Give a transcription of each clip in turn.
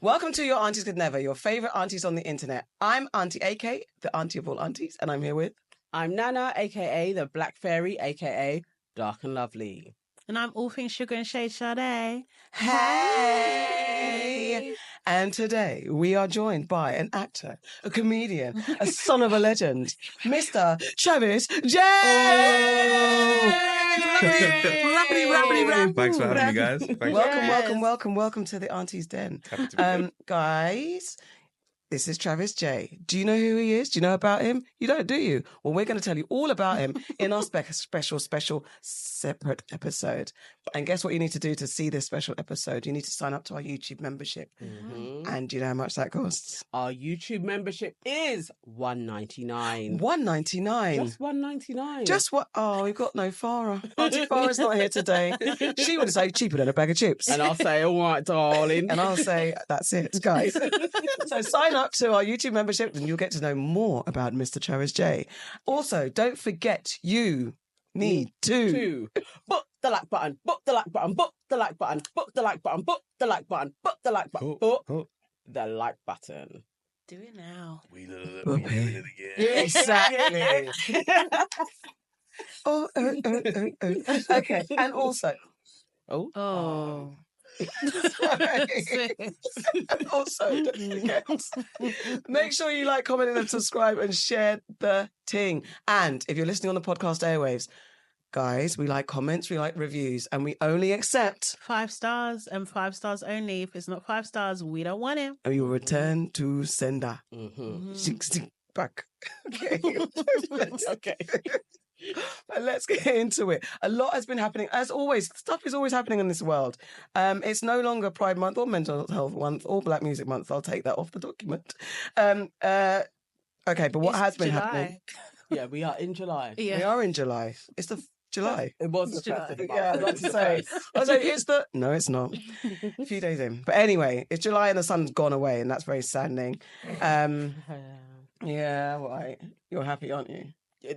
Welcome to Your Aunties Could Never, your favourite aunties on the internet. I'm Auntie AK, the auntie of all aunties, and I'm here with... I'm Nana, a.k.a. the Black Fairy, a.k.a. Dark and Lovely. And I'm all things sugar and shade Sade. Hey! And today we are joined by an actor, a comedian, a son of a legend, Mr. Travis J! Thanks for having me, guys. Welcome to the Auntie's Den. Guys, this is Travis J. Do you know who he is? Do you know about him? You don't, do you? Well, we're going to tell you all about him in our special separate episode. And guess what you need to do to see this special episode? You need to sign up to our YouTube membership. Mm-hmm. And do you know how much that costs? Our YouTube membership is $1.99. $1.99? Just $1.99. Just what? Oh, we've got no Farah. Auntie Farah's not here today. She would say cheaper than a bag of chips. And I'll say, all right, darling. And I'll say, that's it, guys. So sign up to our YouTube membership and you'll get to know more about Mr. Travis J. Also, don't forget you need to book the like button, book the like button, book the like button, book the like button, book the like button, book the like button, book the like button. Do it now. We did it again. Exactly. Okay, and also... Oh. Also, don't forget, make sure you like, comment, and subscribe and share the ting. And if you're listening on the podcast airwaves, guys, we like comments, we like reviews, and we only accept 5 stars and 5 stars only. If it's not 5 stars, we don't want it. and you return to sender. Back. Okay. Okay. But let's get into it. A lot has been happening. As always, stuff is always happening in this world. It's no longer Pride Month or Mental Health Month or Black Music Month. I'll take that off the document. Okay, but what has been happening? Yeah, we are in July. Yeah. We are in July. It's the July. It was It's the July. first of the Yeah, I'd like to say. It's the... No, it's not. A few days in. But anyway, it's July and the sun's gone away and that's very saddening. Yeah, right. You're happy, aren't you?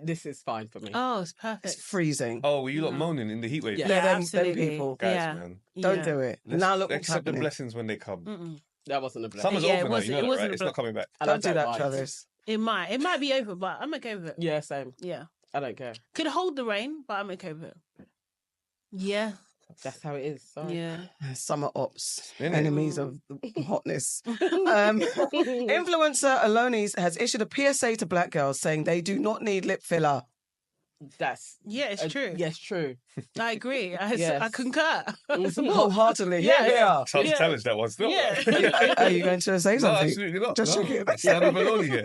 This is fine for me. Oh, it's perfect. It's freezing. Oh, were you lot moaning in the heat wave? Yeah. them absolutely. people. Guys, Yeah. man. Don't do it. Now look what's Accept the happening. blessings when they come. Mm-mm. That wasn't a blessing. Summer's Yeah, over it now, wasn't- you it know that, wasn't right? a It's not coming back. And Don't do that, mind. Travis. It might be over, but I'm okay with it. Yeah, same. Yeah. I don't care. Could hold the rain, but I'm okay with it. Yeah. That's how it is. Sorry. Yeah. Summer ops, Innit? enemies of the hotness. Influencer Olaoluslawn has issued a PSA to black girls saying they do not need lip filler. That's... Yeah, it's true. Yes, true. I agree. I Yes. concur. Wholeheartedly. Yeah. Yeah. Trying to Yeah. challenge that one still. Yeah. Are you going to say No, something? absolutely not. Just no. check it. Stand up alone here.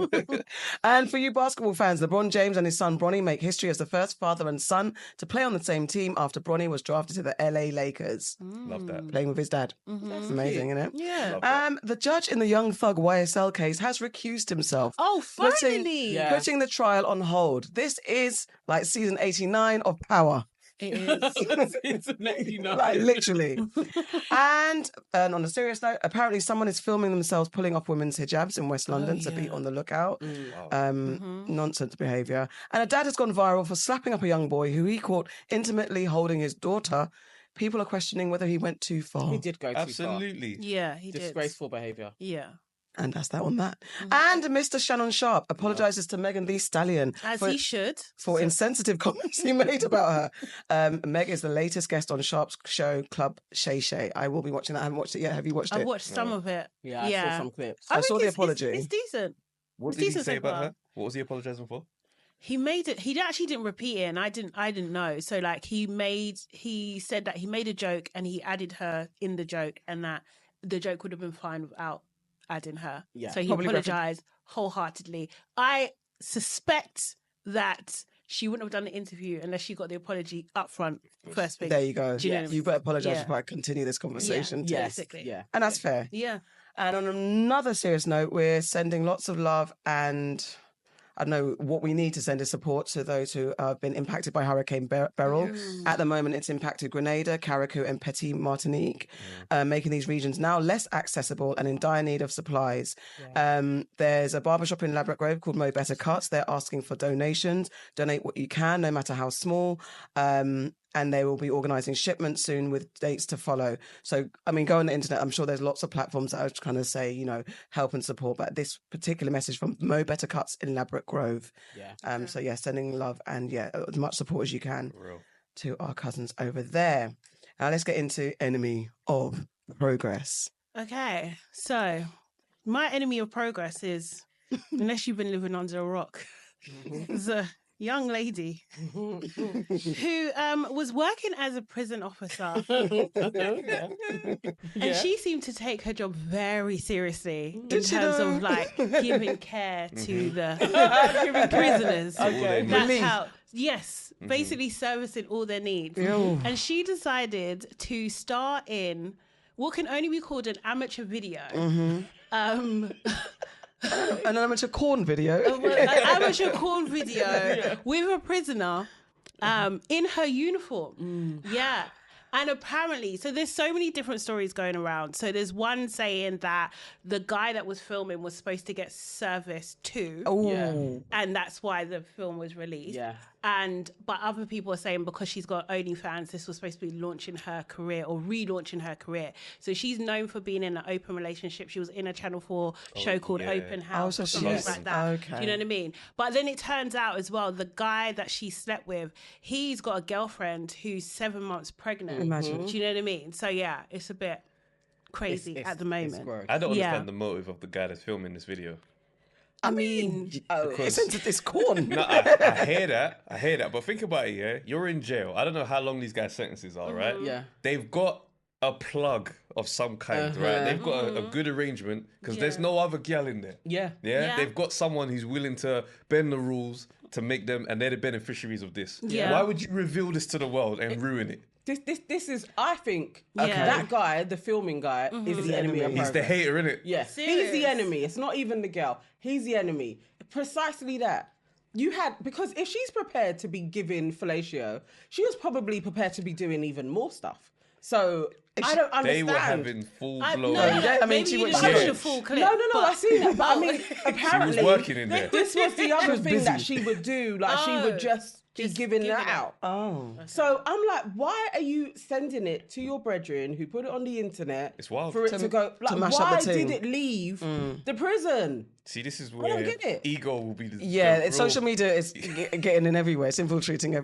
And for you basketball fans, LeBron James and his son Bronny make history as the first father and son to play on the same team after Bronny was drafted to the LA Lakers, Love that. playing with his dad. Mhm. That's amazing, isn't it? Yeah. Love that. The judge in the Young Thug YSL case has recused himself, Oh, Putting- finally. Yeah. putting the trial on hold. This is like season 89 of Power. It is. It's an 89. Like literally. And on a serious note, apparently someone is filming themselves pulling off women's hijabs in West London, so be yeah. on the lookout. Mm. Nonsense behaviour. And a dad has gone viral for slapping up a young boy who he caught intimately holding his daughter. People are questioning whether he went too far. He did go too far. Absolutely. Yeah, he did. Disgraceful behaviour. Yeah. And that's that on that. And Mr. Shannon Sharp apologises to Megan Thee Stallion As for, he should. for insensitive comments he made about her. Meg is the latest guest on Sharp's show Club Shay Shay. I will be watching that. I haven't watched it yet. Have you watched I've it? watched some of it. Yeah, I saw some clips. I saw think the it's- apology. It's decent. What It's did he decent say so about far. her? What was he apologising for? He made it. He actually didn't repeat it, and I didn't know. So like he said that he made a joke and he added her in the joke, and that the joke would have been fine without adding her. Yeah. So he Probably apologized wholeheartedly. I suspect that she wouldn't have done the interview unless she got the apology up front first thing. There you go. Do you know? You better apologise Yeah. before I continue this conversation. too. Yes. Basically. Yeah. And that's fair. Yeah. And on another serious note, we're sending lots of love and I don't know what we need to send is support to those who have been impacted by Hurricane Beryl. At the moment, it's impacted Grenada, Carriacou and Petit Martinique, making these regions now less accessible and in dire need of supplies. There's a barbershop in Ladbroke Grove called Mo Better Cuts. They're asking for donations. Donate what you can, no matter how small. and they will be organising shipments soon with dates to follow. So, I mean, go on the internet. I'm sure there's lots of platforms that are kind of say, you know, help and support. But this particular message from Mo Better Cuts in Ladbroke Grove. Yeah. So, yeah, sending love and, as much support as you can Real. to our cousins over there. Now, let's get into Enemy of Progress. Okay, so my enemy of progress is, unless you've been living under a rock, is a young lady who was working as a prison officer. And she seemed to take her job very seriously in terms of like giving care to the prisoners. Okay. That's how, basically servicing all their needs. And she decided to star in what can only be called an amateur video. An amateur corn video. An amateur corn video with a prisoner in her uniform. Yeah. And apparently, so there's so many different stories going around. So there's one saying that the guy that was filming was supposed to get service too. And that's why the film was released. But other people are saying because she's got OnlyFans, this was supposed to be launching her career or relaunching her career. So she's known for being in an open relationship. She was in a Channel 4 show called Open House or something like that. Okay. Do you know what I mean? But then it turns out as well, the guy that she slept with, he's got a girlfriend who's 7 months pregnant. Imagine. Do you know what I mean? So yeah, it's a bit crazy at the moment. I don't understand the motive of the guy that's filming this video. I mean, it's corn. No, I hear that. But think about it, yeah? You're in jail. I don't know how long these guys' sentences are, right? Yeah. They've got a plug of some kind, right? They've got a good arrangement because there's no other gal in there. Yeah. They've got someone who's willing to bend the rules to make them, and they're the beneficiaries of this. Yeah. Why would you reveal this to the world and ruin it? This is, I think, that guy, the filming guy, is the enemy of He's the progress. hater, innit? Yes, Serious. he's the enemy. It's not even the girl. He's the enemy. Precisely that. Because if she's prepared to be giving fellatio, she was probably prepared to be doing even more stuff. So I don't understand. They were having full blown. Maybe she you was- didn't watch yeah. the full clip. No, I seen that. But I mean, apparently, She was working in there. this was the other thing busy. that she would do. Like, she would just be giving that out. Oh. So I'm like, why are you sending it to your brethren who put it on the internet? It's wild. For it to go. Like, mash up why the team. did it leave the prison? See, this is don't where get it. ego will be the Yeah, the social real- media is getting in everywhere. It's infiltrating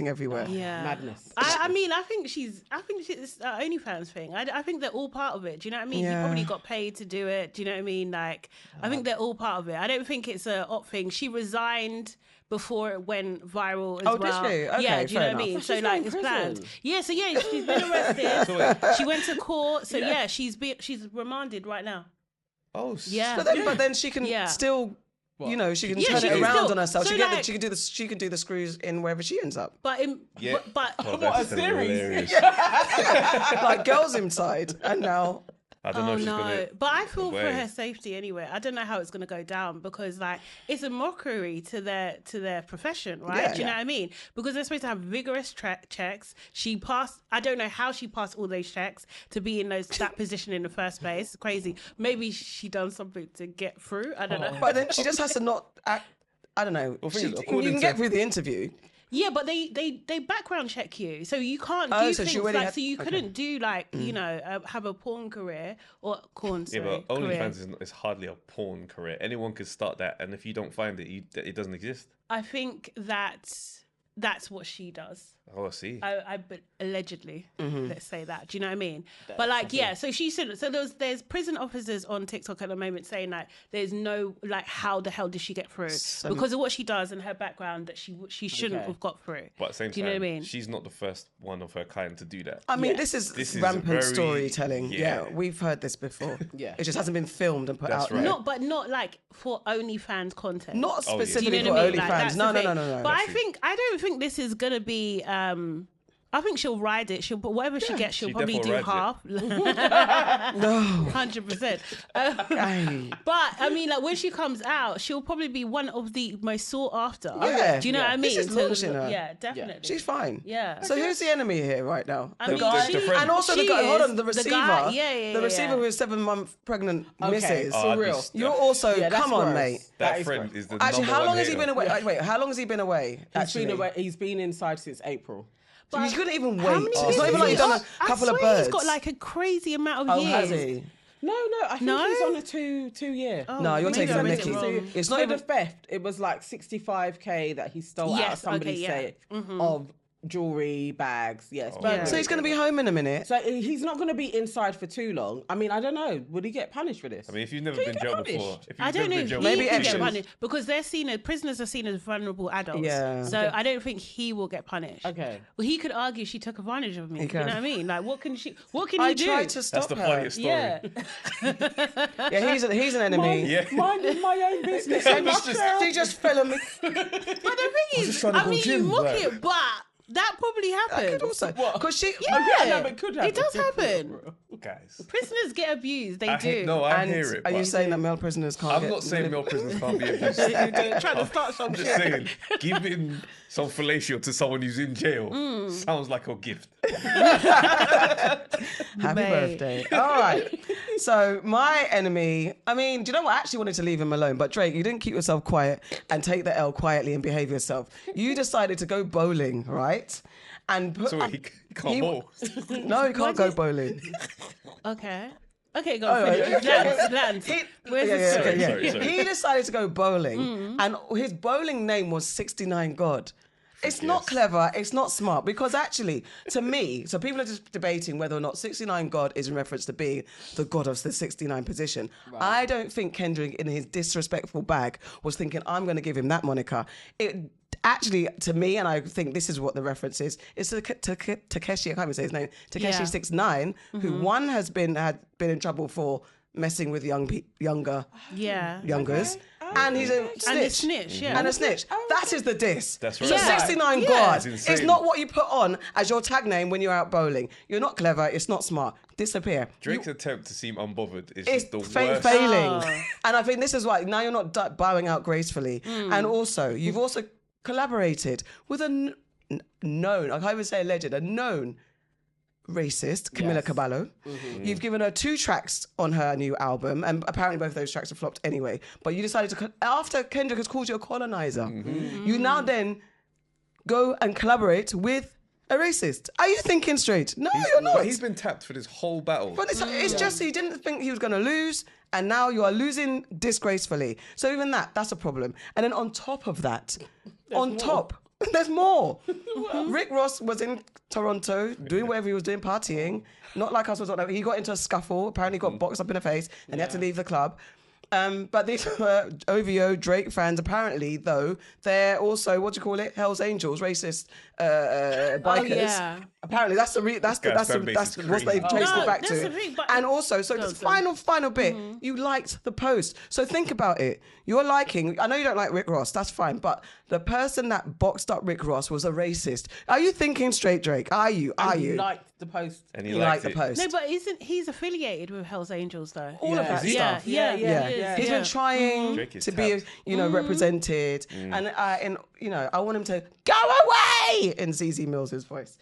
everywhere. Yeah. Madness. I mean, I think it's an OnlyFans thing. I think they're all part of it. Do you know what I mean? Yeah. He probably got paid to do it. Do you know what I mean? Like, I think they're all part of it. I don't think it's a op thing. She resigned before it went viral as Oh, well. did she? Okay, yeah, do you know fair what I mean? enough. So She's like in it's prison. planned. Yeah, so yeah, she's been arrested. She went to court. So yeah, she's remanded right now. Oh, Yeah. But then she can still, you know, she can Yeah, turn she it can around still- on herself. so She like- can do the screws in wherever she ends up. But Yeah. but Oh, What that's a series. hilarious. Like girls inside, and now. I don't know oh if she's no, gonna. but I feel for away. her safety anyway. I don't know how it's going to go down because like it's a mockery to their profession, right? Yeah. Do you know what I mean? Because they're supposed to have vigorous checks. She passed. I don't know how she passed all those checks to be in that position in the first place. It's crazy. Maybe she done something to get through. I don't know. But then she just has to not act. I don't know. Well, She- thing is, you according can to- get through the interview. Yeah, but they background check you, so you can't Oh, do so she things already like had- so you okay. couldn't do like you know have a porn career or Yeah, career. but OnlyFans is hardly a porn career. Anyone could start that, and if you don't find it, it doesn't exist. I think that's what she does. Oh, I see. But allegedly, Mm-hmm. let's say that. Do you know what I mean? But like, yeah. So she should. So there's prison officers on TikTok at the moment saying like, there's no like, how the hell did she get through? Because of what she does and her background, that she shouldn't have got through. But at the same do you time, know what I mean? she's not the first one of her kind to do that. I mean, Yeah. this is This is rampant very- storytelling. Yeah. yeah. We've heard this before. Yeah. It just hasn't been filmed and put That's out right. there. Not like for OnlyFans content. Not Oh, yeah. Do specifically you know for what I mean? Like, OnlyFans. that's No, the no, thing. no. But I don't think this is gonna be. I think she'll ride it. But whatever she gets, she'll She probably do definitely half. No. 100%. Hey. But I mean, like when she comes out, she'll probably be one of the most sought after. Yeah. Do you know what I This mean? is launching her. Yeah, definitely. She's fine. Yeah. So who's the enemy here right now? I The mean, guy, she- and also the she guy. Hold is on, the the receiver. guy- yeah, the receiver yeah. who is 7-month pregnant misses. For I'd be real. st- You're also Yeah, that's come on, gross. mate. that is friend gross. is the Actually, number how one long has he hater. been away? Wait, how long has he been away? He's been inside since April. You couldn't even How wait. many It's years not even is like he you've done on? a couple I of swear birds. He's got like a crazy amount of Oh, years. has he? No, I think No? he's on a two year. Oh, No, you're maybe taking I a read it mickey. wrong. It's not For even. the theft, it was like 65k that he stole out of Yes, somebody's okay, yeah. safe of jewelry, bags. Yes, burglary. So he's going to be home in a minute. So he's not going to be inside for too long. I mean, I don't know. Would he get punished for this? I mean, if you've never Can you been get jail punished? before, if you've I don't never know been if jail he Maybe can extra. get punished because prisoners are seen as vulnerable adults. Yeah. So I don't think he will get punished. Okay. Well, he could argue she took advantage of me. You know can. what I mean? Like, what can I he do? tried to stop That's the her. funniest story. Yeah. Yeah, he's an enemy. Yeah. Minding my own business. She just fell on me. But the thing is, trying to I go mean, gym, you mock like. it, but that probably I happens. could also because she. Yeah, no, but it could happen. It does happen. Guys. Prisoners get abused. They do. I And hear it. are you but saying that male prisoners can't? I'm get not saying male prisoners can't be abused. Trying to start some I'm just shit. saying, giving some fellatio to someone who's in jail sounds like a gift. Happy Mate. birthday. All right. So my enemy, I mean, do you know what? I actually wanted to leave him alone, but Drake, you didn't keep yourself quiet and take the L quietly and behave yourself. You decided to go bowling, right? And put, So he can't bowl. no, he can't go bowling. Okay. Okay, go Oh, on. Finish. Lance. Where's the story? Sorry. He decided to go bowling, and his bowling name was 69 God. It's not clever, it's not smart, because actually, to me, so people are just debating whether or not 69 God is in reference to being the God of the 69 position. I don't think Kendrick, in his disrespectful bag, was thinking, I'm going to give him that moniker. It actually, to me, and I think this is what the reference is to Takeshi, I can't even say his name, Takeshi Yeah. 69, who one had been in trouble for messing with youngers. Yeah. And he's a snitch. And a snitch, yeah. And a snitch. That is the diss. That's So right. Yeah. 69 Yeah. God That's insane. is not what you put on as your tag name when you're out bowling. You're not clever. It's not smart. Disappear. Drake's attempt to seem unbothered is It's just the worst. failing. Oh. And I think this is why now you're not bowing out gracefully. Hmm. And also, you've also collaborated with a known, I can't even say alleged, a known racist, Camila Cabello. You've given her 2 tracks on her new album, and apparently both of those tracks have flopped anyway. But you decided to, after Kendrick has called you a colonizer, you now then go and collaborate with a racist. Are you thinking straight? No, you're not. But he's been tapped for this whole battle. But it's just he didn't think he was going to lose, and now you are losing disgracefully. So even that's a problem. And then on top of that, there's more. Rick Ross was in Toronto doing whatever he was doing, partying. Not like us. He got into a scuffle. Apparently got boxed up in the face, and he had to leave the club. But these were OVO Drake fans. Apparently, though, they're also Hell's Angels, racist bikers. yeah. Apparently, that's what they've traced it back that's to. the thing, but- And also, so the final bit, you liked the post. So think about it. You're liking. I know you don't like Rick Ross. That's fine. But the person that boxed up Rick Ross was a racist. Are you thinking straight, Drake? Are you? You liked the post. And You liked the post. No, but isn't he's affiliated with Hell's Angels though? All of that Is he? stuff. Yeah. Yeah. He's been trying Drake is to be, tapped. represented, and I want him to go away in ZZ Mills's voice.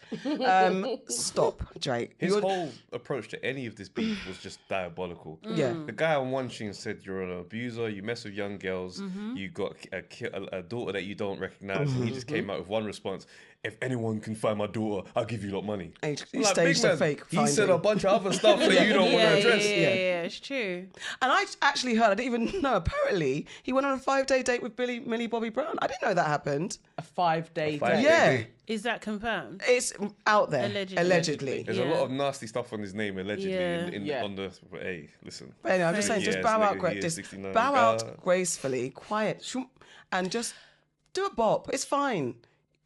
Stop, Drake. His whole approach to any of this beef was just diabolical. Yeah. The guy on one stream said, you're an abuser, you mess with young girls, you got a daughter that you don't recognize. And he just came out with one response: if anyone can find my daughter, I'll give you a lot of money. And he I'm like, staged big a man, fake He said finding. a bunch of other stuff that you don't want to address. Yeah, it's true. And I actually heard, I didn't even know, apparently he went on a 5-day date with Millie Bobby Brown. I didn't know that happened. A 5-day A 5-day date. Yeah. date. Is that confirmed? It's out there. Allegedly. There's a lot of nasty stuff on his name allegedly Yeah. on the. Hey, listen. But anyway, I'm just saying, just Yes, bow out, nigga, he is 69. bow out gracefully, quiet, shoom, and just do a bop. It's fine.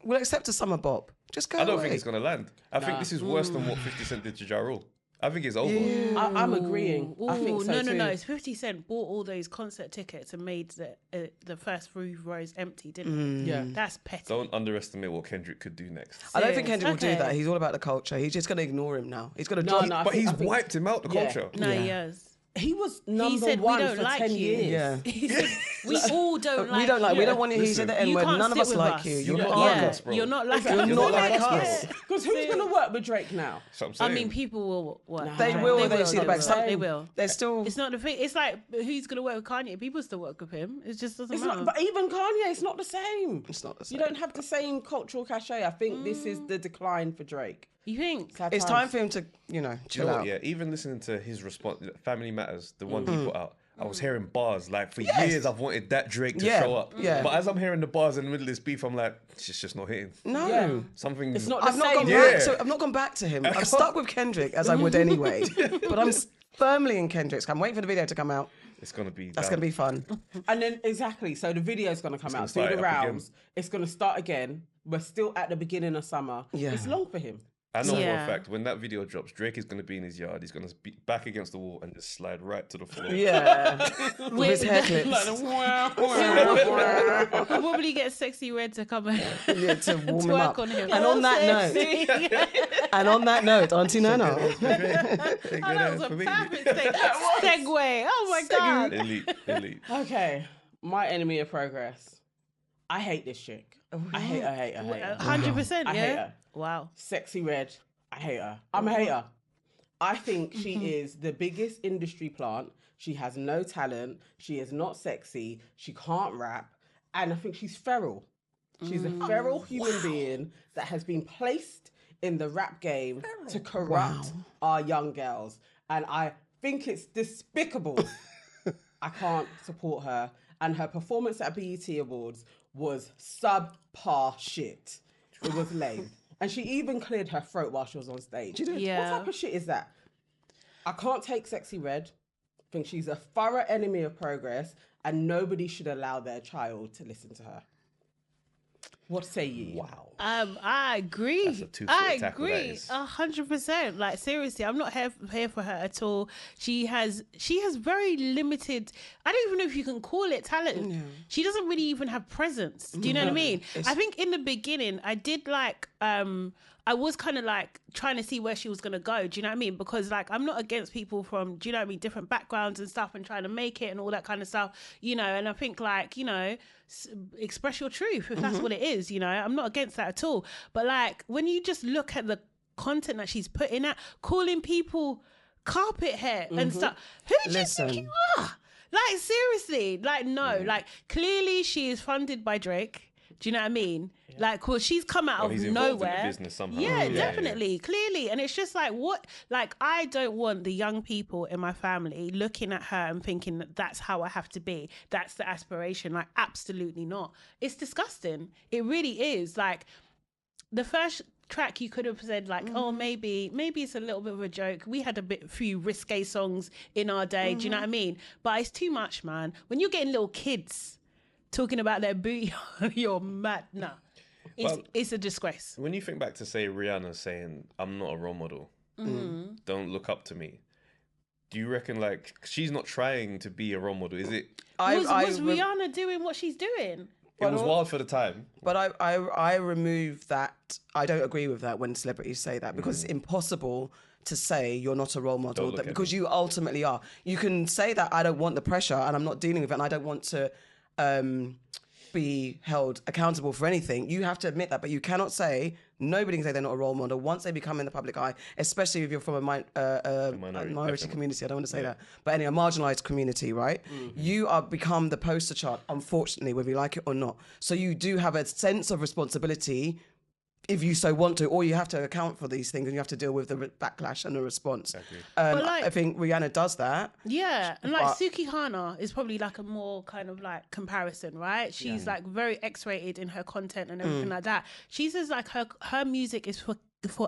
We'll accept a summer bop. Just go I don't away. think it's gonna land. I think this is worse than what 50 Cent did to Ja Rule. I think it's over. I'm agreeing. I think so no. too. It's 50 Cent bought all those concert tickets and made the first 3 rows empty, didn't he? Yeah. That's petty. Don't underestimate what Kendrick could do next. I don't think Kendrick will Okay. do that. He's all about the culture. He's just going to ignore him now. He's going to No, drop. no, I But think- he's I think- wiped him out the Yeah. culture. No, Yeah. he has. He was He number said, "We one don't for like 10 you." years. Yeah. He said, We all don't like We don't like. you. We don't want to hear you say the N You word. can't None of sit us with like us. you. You're You're not not like like us, us. bro. You're not like You're us. not like us. Because who's going to work with Drake now? That's what I'm I saying. mean, people will work. They will. They see the back. They will. They're still. It's not the thing. It's like, who's going to work with Kanye? People still work with him. It just doesn't It's matter. not, but even Kanye, it's not the same. It's not the same. You don't have the same cultural cachet. I think this is the decline for Drake. You think? Sad It's times. time for him to, chill You know out. what, yeah, even listening to his response, Family Matters, the one he put out, I Mm. was hearing bars. Like, for Yes. years, I've wanted that Drake to Yeah, show up. yeah. But as I'm hearing the bars in the middle of this beef, I'm like, it's just not hitting. No. Yeah. Something. It's not the I've not same. gone Yeah. back to. I've not gone back to him. I've stuck with Kendrick as I would anyway. But I'm firmly in Kendrick's. I'm waiting for the video to come out. It's going to be. That's going to be fun. And then exactly, so the video's going to come out, do start the it up again. rounds. It's going to start again. We're still at the beginning of summer. Yeah. It's long for him. I know for Yeah. a fact, when that video drops, Drake is going to be in his yard. He's going to be back against the wall and just slide right to the floor. Yeah. With his hair clips. We'll probably get Sexy Red to come and Yeah, to warm him work up. on him. And on that note, Auntie Nana. Oh, that was a perfect segue. Oh my God. Elite. Okay. My enemy of progress. I hate this chick. I hate her. 100%, I hate yeah? her. Wow. Sexy Red. I hate her. I'm a hater. I think she is the biggest industry plant. She has no talent. She is not sexy. She can't rap. And I think she's feral. She's a feral human being that has been placed in the rap game to corrupt our young girls. And I think it's despicable. I can't support her. And her performance at BET Awards was subpar shit. It was lame. And she even cleared her throat while she was on stage. Yeah. What type of shit is that? I can't take Sexy Red. I think she's a thorough enemy of progress, and nobody should allow their child to listen to her. What say ye? Wow. I agree. That's a two-foot I tackle, that agree. is. 100%. Like, seriously, I'm not here for her at all. She has very limited. I don't even know if you can call it talent. No. She doesn't really even have presence. Do you know what I mean? I think in the beginning, I did like. I was kind of like trying to see where she was going to go. Do you know what I mean? Because like, I'm not against people from, do you know what I mean, different backgrounds and stuff and trying to make it and all that kind of stuff, and I think like, express your truth if that's what it is, I'm not against that at all. But like, when you just look at the content that she's putting out, calling people carpet hair and stuff, who do you think you are? Like, seriously, like, no, like, clearly she is funded by Drake. Do you know what I mean? Yeah. Like, well, she's come out of he's involved nowhere. in the business somehow. Yeah, definitely, clearly. And it's just like, what? Like, I don't want the young people in my family looking at her and thinking that that's how I have to be. That's the aspiration. Like, absolutely not. It's disgusting. It really is. Like, the first track you could have said like, oh, maybe it's a little bit of a joke. We had few risque songs in our day. Do you know what I mean? But it's too much, man. When you're getting little kids talking about their booty, you're mad. Nah, it's a disgrace. When you think back to, say, Rihanna saying, I'm not a role model, don't look up to me. Do you reckon, like, she's not trying to be a role model? Is it... Was Rihanna doing what she's doing? It was wild for the time. But I remove that. I don't agree with that when celebrities say that, because it's impossible to say you're not a role model because you ultimately are. You can say that I don't want the pressure and I'm not dealing with it and I don't want to be held accountable for anything. You have to admit that, but you cannot say, nobody can say they're not a role model once they become in the public eye, especially if you're from a minority community. I don't want to say that, but anyway, a marginalized community, right? You are become the poster child, unfortunately, whether you like it or not. So you do have a sense of responsibility if you so want to, or you have to account for these things and you have to deal with the backlash and the response. I think Rihanna does that. Yeah, and like Suki Hana is probably like a more kind of like comparison, right? She's like very X-rated in her content and everything like that. She says like her music is for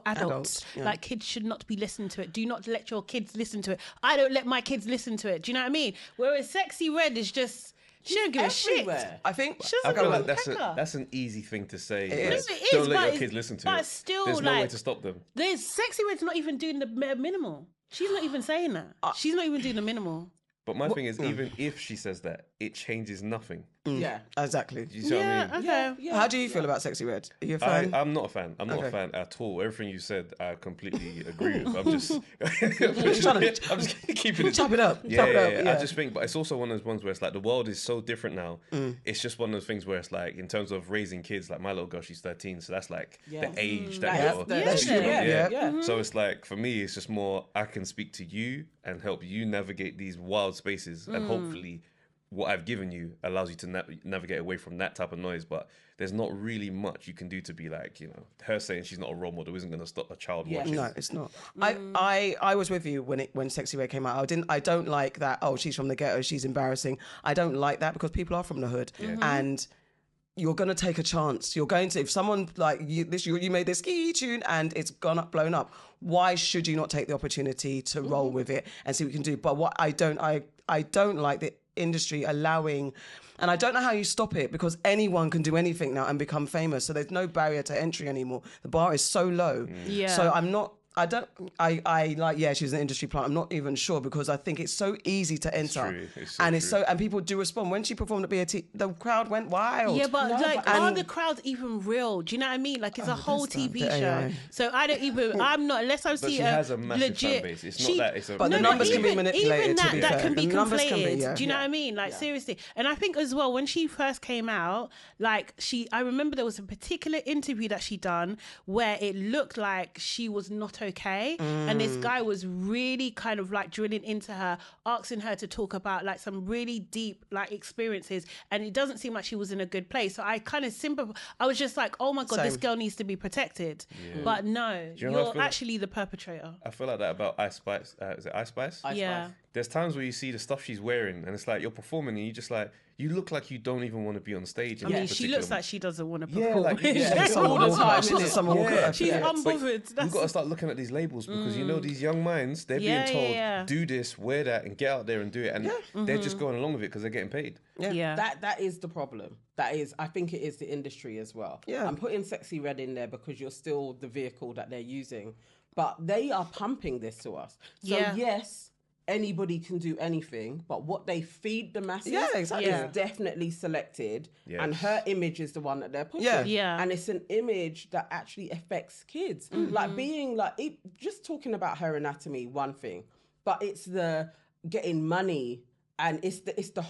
adults. Like, kids should not be listening to it. Do not let your kids listen to it. I don't let my kids listen to it. Do you know what I mean? Whereas Sexy Red is just... She don't give a shit. I think I feel like that's an easy thing to say. It is. Don't let your kids listen to it. But still, there's no way to stop them. There's Sexy Red's not even doing the minimal. She's not even saying that. She's not even doing the minimal. But my thing is, even if she says that, it changes nothing. Yeah. Exactly. You see what I mean? Okay. Yeah. How do you feel about Sexy Red? Are you a fan? I'm not a fan. I'm not Okay. a fan at all. Everything you said, I completely agree with. I'm just keeping it. Chop it up. Yeah, Chop it up. yeah. I just think, but it's also one of those ones where it's like the world is so different now. It's just one of those things where it's like, in terms of raising kids, like my little girl, she's 13, so that's like the age that That's you're. the- Yeah. So it's like, for me, it's just more, I can speak to you and help you navigate these wild spaces, and hopefully what I've given you allows you to navigate away from that type of noise. But there's not really much you can do to be like, you know, her saying she's not a role model isn't going to stop a child watching. No, it's not. I was with you when Sexy Red came out. I don't like that. Oh, she's from the ghetto. She's embarrassing. I don't like that because people are from the hood, and you're going to take a chance. You're going to, if someone like you made this ski tune and it's blown up. Why should you not take the opportunity to roll with it and see what you can do? But what I don't like the industry allowing, and I don't know how you stop it, because anyone can do anything now and become famous. So there's no barrier to entry anymore. The bar is so low. Yeah. So I like, yeah, she's an industry plant. I'm not even sure, because I think it's so easy to enter. true. It's so and it's true. so, and people do respond. When she performed at BAT, the crowd went wild. Yeah, but like, but- are and- the crowds even real? Do you know what I mean? Like, it's a whole that's TV the show. AI. So I don't even, I'm not, unless I But see she has a massive fan base. It's not that it's a. But the numbers can be manipulated, Even to that, be that fair. can be The numbers can be, conflated. yeah. Do you know what I mean? Like, seriously. And I think as well, when she first came out, like, I remember there was a particular interview that she done where it looked like she was not okay. And this guy was really kind of like drilling into her, asking her to talk about like some really deep like experiences. And it doesn't seem like she was in a good place. So I kind of I was just like, oh my God, this Same. girl needs to be protected. But no, you know what I you're feel like? actually the perpetrator. I feel like that about Ice Spice. Is it Ice Spice? Yeah. There's times where you see the stuff she's wearing, and it's like you're performing, and you just like, you look like you don't even want to be on stage. I mean, she looks like she doesn't want to Yeah, perform. like, yeah, Just someone all the walk time, up, isn't just it? someone walk up. She's Yeah. unbothered. You've got to start looking at these labels, because you know these young minds, they're being Yeah, told, yeah. do this, wear that, and get out there and do it, and they're just going along with it because they're getting paid. Yeah. That is the problem. That is, I think it is the industry as well. Yeah. I'm putting Sexy Red in there because you're still the vehicle that they're using, but they are pumping this to us. So Yeah. yes, anybody can do anything, but what they feed the masses Yeah, exactly. Yeah. is definitely selected, Yes. and her image is the one that they're pushing. Yeah. Yeah. And it's an image that actually affects kids. Like being like, just talking about her anatomy, one thing, but it's the getting money, and it's the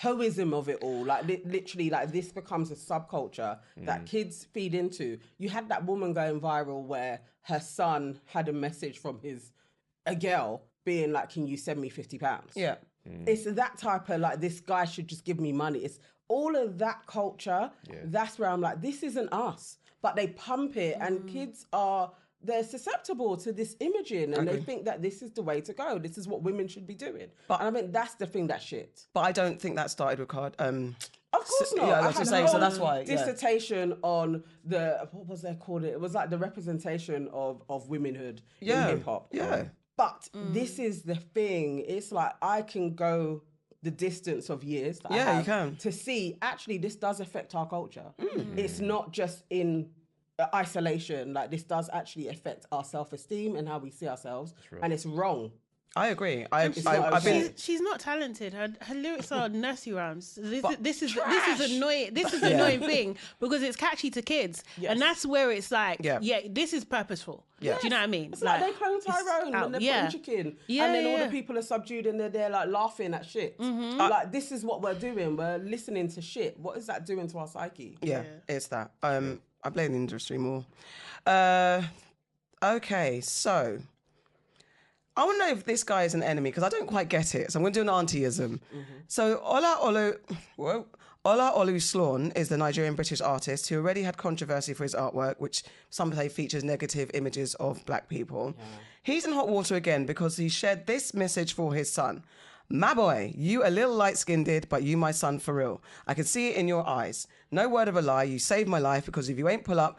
hoism of it all. Like literally, like this becomes a subculture that kids feed into. You had that woman going viral where her son had a message from a girl being like, can you send me £50? Yeah. It's that type of like, this guy should just give me money. It's all of that culture. That's where I'm like, this isn't us. But they pump it, and kids they're susceptible to this imaging, and they think that this is the way to go. This is what women should be doing. And I mean, that's the thing that's shit. But I don't think that started with Card. Of course not. Yeah, I that's had what I'm a saying. So whole that's why. Yeah. dissertation on what was they called it? It was like the representation of womanhood in hip hop. Yeah. But this is the thing. It's like I can go the distance of years that I Yeah, you have can. to see actually this does affect our culture. It's not just in isolation. Like this does actually affect our self-esteem and how we see ourselves, and it's wrong. I agree. not I've been. okay. She's not talented. Her lyrics are nursery rhymes. This is annoying. This is the annoying thing, because it's catchy to kids, and that's where it's like, this is purposeful. Yeah. Do you know what I mean? It's like they clone Tyrone out. when they're putting chicken, and then all the people are subdued and they're there like laughing at shit. Like this is what we're doing. We're listening to shit. What is that doing to our psyche? Yeah, it's that. I blame the industry more. Okay, so I want to know if this guy is an enemy, because I don't quite get it. So I'm going to do an auntie-ism. So Olaoluslawn is the Nigerian-British artist who already had controversy for his artwork, which some say features negative images of black people. He's in hot water again because he shared this message for his son. My boy, you a little light-skinned, but you my son for real. I can see it in your eyes. No word of a lie, you saved my life, because if you ain't pull up,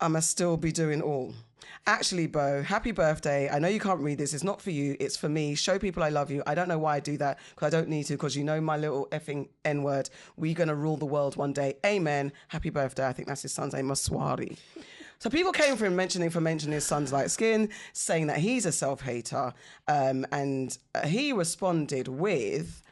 I must still be doing all. Actually, Bo, happy birthday. I know you can't read this. It's not for you. It's for me. Show people I love you. I don't know why I do that, because I don't need to, because you know my little effing N-word. We're going to rule the world one day. Amen. Happy birthday. I think that's his son's name, Maswari. So people came for him mentioning his son's light skin, saying that he's a self-hater. And he responded with,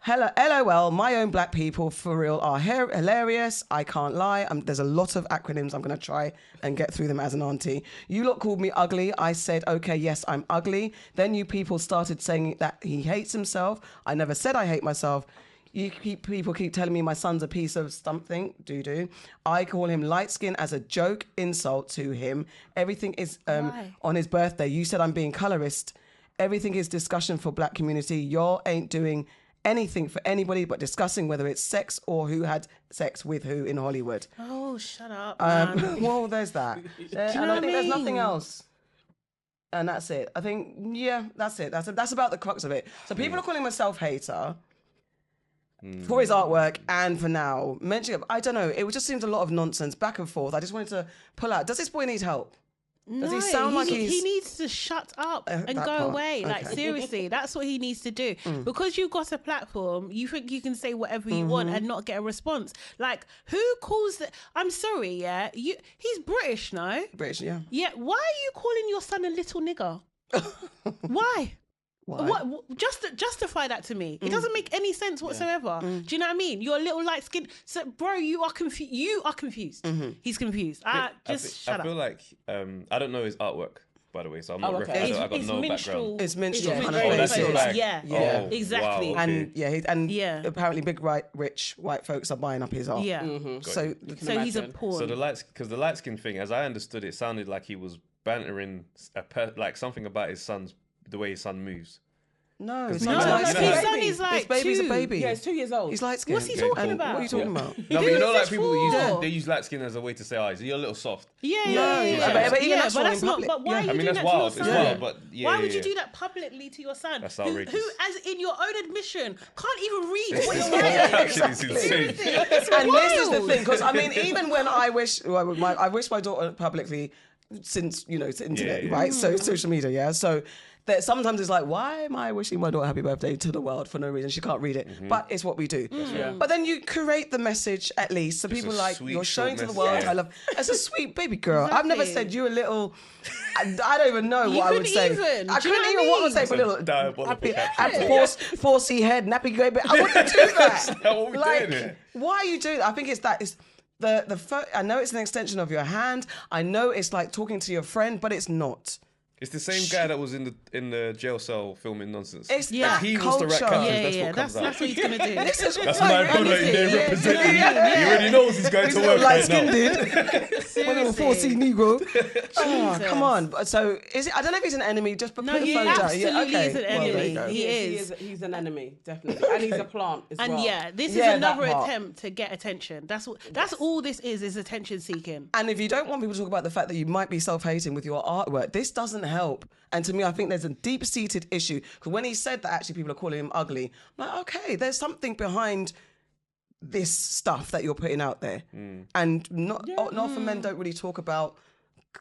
Hello, LOL, my own black people for real are hilarious. I can't lie. There's a lot of acronyms. I'm going to try and get through them as an auntie. You lot called me ugly. I said, okay, yes, I'm ugly. Then you people started saying that he hates himself. I never said I hate myself. People keep telling me my son's a piece of something, doo-doo. I call him light skin as a joke insult to him. Everything is on his birthday. You said I'm being colorist. Everything is discussion for black community. Y'all ain't doing anything for anybody but discussing whether it's sex or who had sex with who in Hollywood. Oh, shut up, man. Well, there's that. And I think there's nothing else. And that's it. I think, yeah, that's it. That's about the crux of it. So people are calling him a self-hater for his artwork and for now. Mentioning, I don't know, it just seems a lot of nonsense, back and forth. I just wanted to pull out. Does this boy need help? Does he sound like he needs to shut up and go away. Like, seriously, that's what he needs to do. Because you've got a platform, you think you can say whatever you want and not get a response. Like, who calls that? I'm sorry, yeah. He's British, no? British, yeah. Yeah. Why are you calling your son a little nigger? Why? What? Justify that to me. It doesn't make any sense whatsoever. Do you know what I mean? You're a little light skinned. So, bro, you are confused. He's confused. Shut up. I feel like I don't know his artwork, by the way, so I'm not. Okay. I got no background. It's minstrel Yeah. kind Oh, of that's faces. his bag. Yeah. Oh, Exactly. wow, okay. And apparently big rich white folks are buying up his art. Yeah. So He's a pawn. So the light skin thing, as I understood it, sounded like he was bantering like something about his son's the way his son moves. no, No, his his son is like his baby's 2. a baby. Yeah, he's 2 years old. He's light skinned. What's he talking And about? What are you talking about? No, but Who you know, is like this people for? they use light skin as a way to say, "Oh, you're a little soft." Yeah. But even that's but wrong that's in not. public. But why Yeah. are you I mean, doing that's that wild. to It's your son? wild, but yeah. Why would you do that publicly to your son? That's who, outrageous. as in your own admission, can't even read what you're That writing? actually is insane. And this is the wild. thing, because I mean, even when I wish my daughter publicly, since it's the internet, Yeah. right? So social media, yeah. So that sometimes it's like, why am I wishing my daughter happy birthday to the world for no reason? She can't read it, but it's what we do. But then you create the message at least, so people a like sweet, you're showing to short the world. message. I love. As a sweet baby girl, I've never Exactly. said you a little. I don't even know what I would couldn't say. even. I Do you know couldn't what even I what I would mean? say for a little. Diabolical Happy 4C head, nappy baby. I wouldn't do that. not what we're doing here. Why are you doing that? I think it's that. It's I know it's an extension of your hand. I know it's like talking to your friend, but it's not. It's the same guy that was in the jail cell filming nonsense. It's If that he was the right culture. character, Yeah, that's what comes out. that's what he's gonna do. This is That's quite my brother in realistic. there Yeah. representing. Yeah. He already knows he's going He's to a little work right light-skinned now. dude. One little 4C Negro. Oh, Jesus. come on. So is it? I don't know if he's an enemy. Just put No, the he phone down. absolutely Yeah, okay. is an Well, there enemy. you go. He is. He's an enemy, definitely, and he's a plant as And well. yeah, this Yeah, is another that part. attempt to get attention. That's all this is attention seeking. And if you don't want people to talk about the fact that you might be self-hating with your artwork, this doesn't help. And to me, I think there's a deep-seated issue. Because when he said that actually people are calling him ugly, I'm like, okay, there's something behind this stuff that you're putting out there. And not often men don't really talk about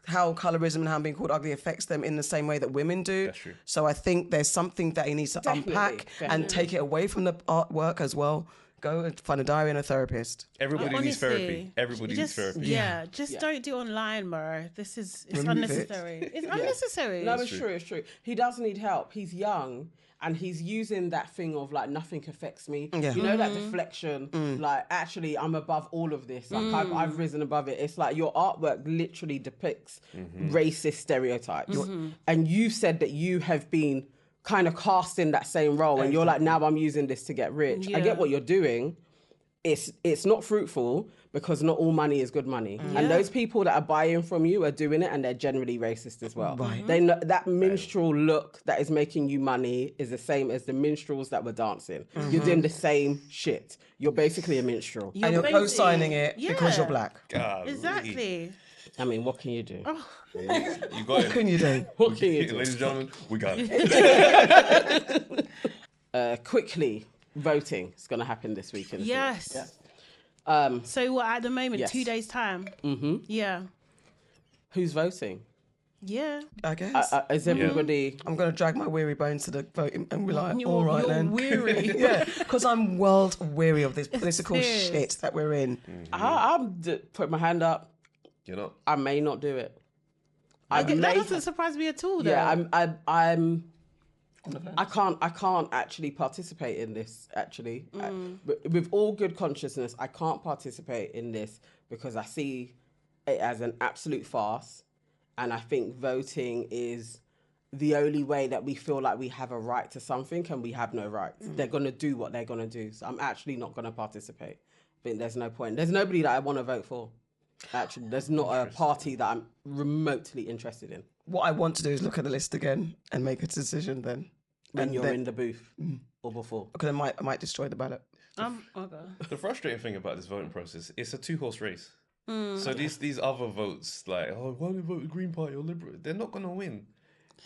how colorism and how being called ugly affects them in the same way that women do. That's true. So I think there's something that he needs to unpack and take it away from the artwork as well. Go and find a diary and a therapist. Everybody needs Honestly, therapy. Everybody needs therapy. Yeah, don't do online, bro. It's Remove unnecessary. It's unnecessary. No, it's true. It's true. He does need help. He's young. And he's using that thing of like nothing affects me. Yeah. You know that deflection. Like actually, I'm above all of this. Like I've risen above it. It's like your artwork literally depicts racist stereotypes. And you said that you have been kind of cast in that same role, and you're like, now I'm using this to get rich. I Yeah. get what you're doing. It's not fruitful because not all money is good money. And those people that are buying from you are doing it, and they're generally racist as well. Right. They know that minstrel look that is making you money is the same as the minstrels that were dancing. You're doing the same shit. You're basically a minstrel. And you're basically- co-signing it because you're Yeah. black. Golly. Exactly. I mean, what can you do? You got What it. can you do? What can you do? Ladies and gentlemen, we got it. Quickly, voting is going to happen this week. Isn't it? Yes. Yeah. So what at the moment? Yes. 2 days time. Yeah. Who's voting? Yeah. I guess. Is everybody? I'm going to drag my weary bones to the voting and be like, You're- all right you're then. weary. Yeah, because I'm world weary of this political serious. shit that we're in. I'm put my hand up. You're not. I may not do it. That doesn't surprise me at all, though. Yeah, I'm I can't actually participate in this. Actually, with all good consciousness, I can't participate in this because I see it as an absolute farce, and I think voting is the only way that we feel like we have a right to something, and we have no rights. They're gonna do what they're gonna do, so I'm actually not gonna participate. I think there's no point. There's nobody that I want to vote for. Actually, there's not a party that I'm remotely interested in. What I want to do is look at the list again and make a decision then. When you're in the booth or before. Because I might destroy the ballot. Okay. The frustrating thing about this voting process, it's a 2-horse race. So these other votes, like, oh, why do you vote the Green Party or Liberal? They're not going to win.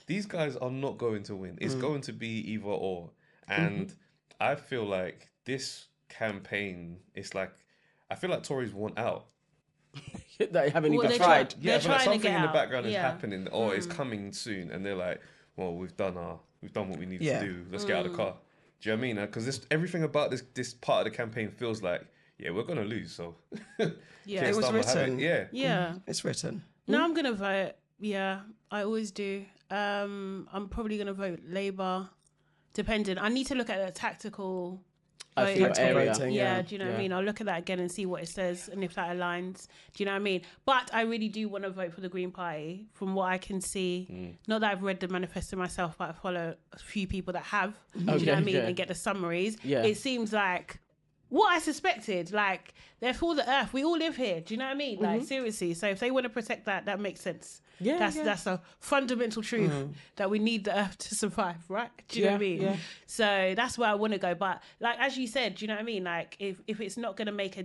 These guys are not going to win. It's going to be either or. And I feel like this campaign, it's like, I feel like Tories want out. They haven't even they're tried. Yeah, but like trying to something get in the out. background is happening, or it's coming soon, and they're like, well, we've done what we need to do. Let's get out of the car. Do you know what I mean? Because everything about this part of the campaign feels like, yeah, we're gonna lose. So Yeah. It was written. Yeah. It's written. No, I'm gonna vote. Yeah, I always do. I'm probably gonna vote Labour, depending. I need to look at the tactical. I feel area. voting, Yeah, do you know what I Yeah. mean? I'll look at that again and see what it says and if that aligns. Do you know what I mean? But I really do want to vote for the Green Party from what I can see. Not that I've read the manifesto myself, but I follow a few people that have. Do you know what I mean? And get the summaries. Yeah. It seems like what I suspected, like they're for the earth. We all live here. Do you know what I mean? Like seriously. So if they want to protect that, that makes sense. Yeah, That's a fundamental truth that we need the earth to survive, right? Do you know what I mean? Yeah. So that's where I want to go. But like as you said, do you know what I mean? Like if it's not going to make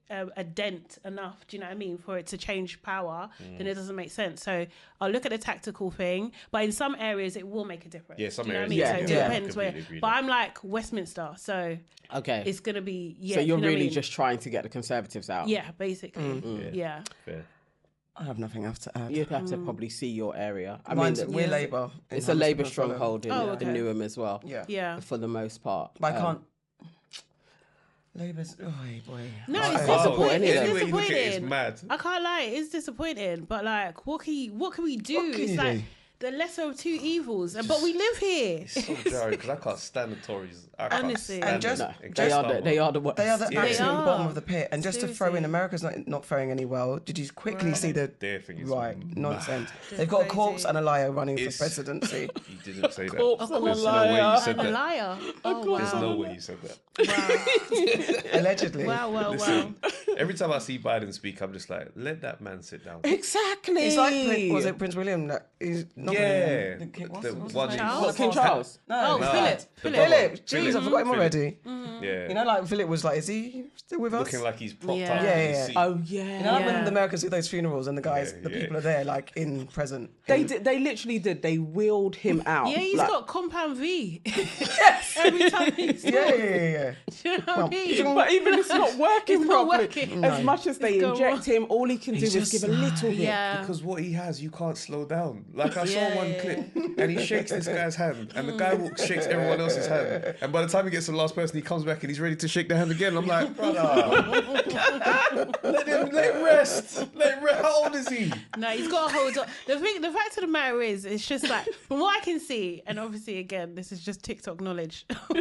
a dent enough, do you know what I mean, for it to change power, then it doesn't make sense. So I'll look at the tactical thing, but in some areas it will make a difference. Yeah, some do you know areas, what I mean? yeah, So it yeah. depends where. Completely agree But there. I'm like Westminster, so Okay. it's gonna be So you're you know what I really mean? just trying to get the Conservatives out. yeah, basically, yeah. Fair. I have nothing else to add. You'd have to probably see your area. I Mine's, mean, we're Labour. it's a Labour stronghold in, Oh, okay. in Newham as well. Yeah. Yeah. For the most part. But I can't. Labour's. Oh, boy. No, I- it's can't support any of disappointing. them. It's Any way you look at it, it's disappointing. mad. I can't lie, it's disappointing. But like, what can we do? What can It's you like do? the lesser of two evils. But we live here. It's so jarring because I can't stand the Tories. I can't Honestly. stand And just- them. No, It they gets are number. they are the worst. They are the They absolute are. bottom of the pit. And just to throw in, Seriously. America's not faring any well. Did you quickly see the Their thing is right mad. nonsense? They've got a corpse crazy. and a liar running It's- for presidency. You didn't say that. Corpse and a There's no liar. way you said And a that. liar. Oh, There's wow. no way you said that. Allegedly. Wow. Listen, every time I see Biden speak, I'm just like, let that man sit down. Exactly. It's like was it Prince William that is not Yeah. the king, what's The his one name? Charles? What, King Charles? Oh, No, Philip. the Philip. brother. Philip. Jeez, I forgot him Philip. already. Yeah. You know, like Philip was like, is he still with us? Looking like he's propped Yeah. up Yeah, in his yeah. seat. Oh yeah. You know, like when Yeah. the Americans do those funerals and the guys, Yeah, the yeah. people are there, like in present. They did. They literally did. They wheeled him out. Yeah, he's like, got compound V. Yes. Every time he's Yeah. Do you know what I mean? But even it's not working It's not properly. working. As much as they It's gone inject him, all he can do is just- give a little bit. Yeah. Because what he has, you can't slow down. Like I saw Yeah, one yeah, clip, and he shakes this guy's hand, and the guy shakes everyone else's hand, and by the time he gets to the last person, he comes back and he's ready to shake their hand again. I'm like, brother, let him rest. Let him rest. How old is he? No, he's got to hold on. The fact of the matter is, it's just like, from what I can see, and obviously, again, this is just TikTok knowledge from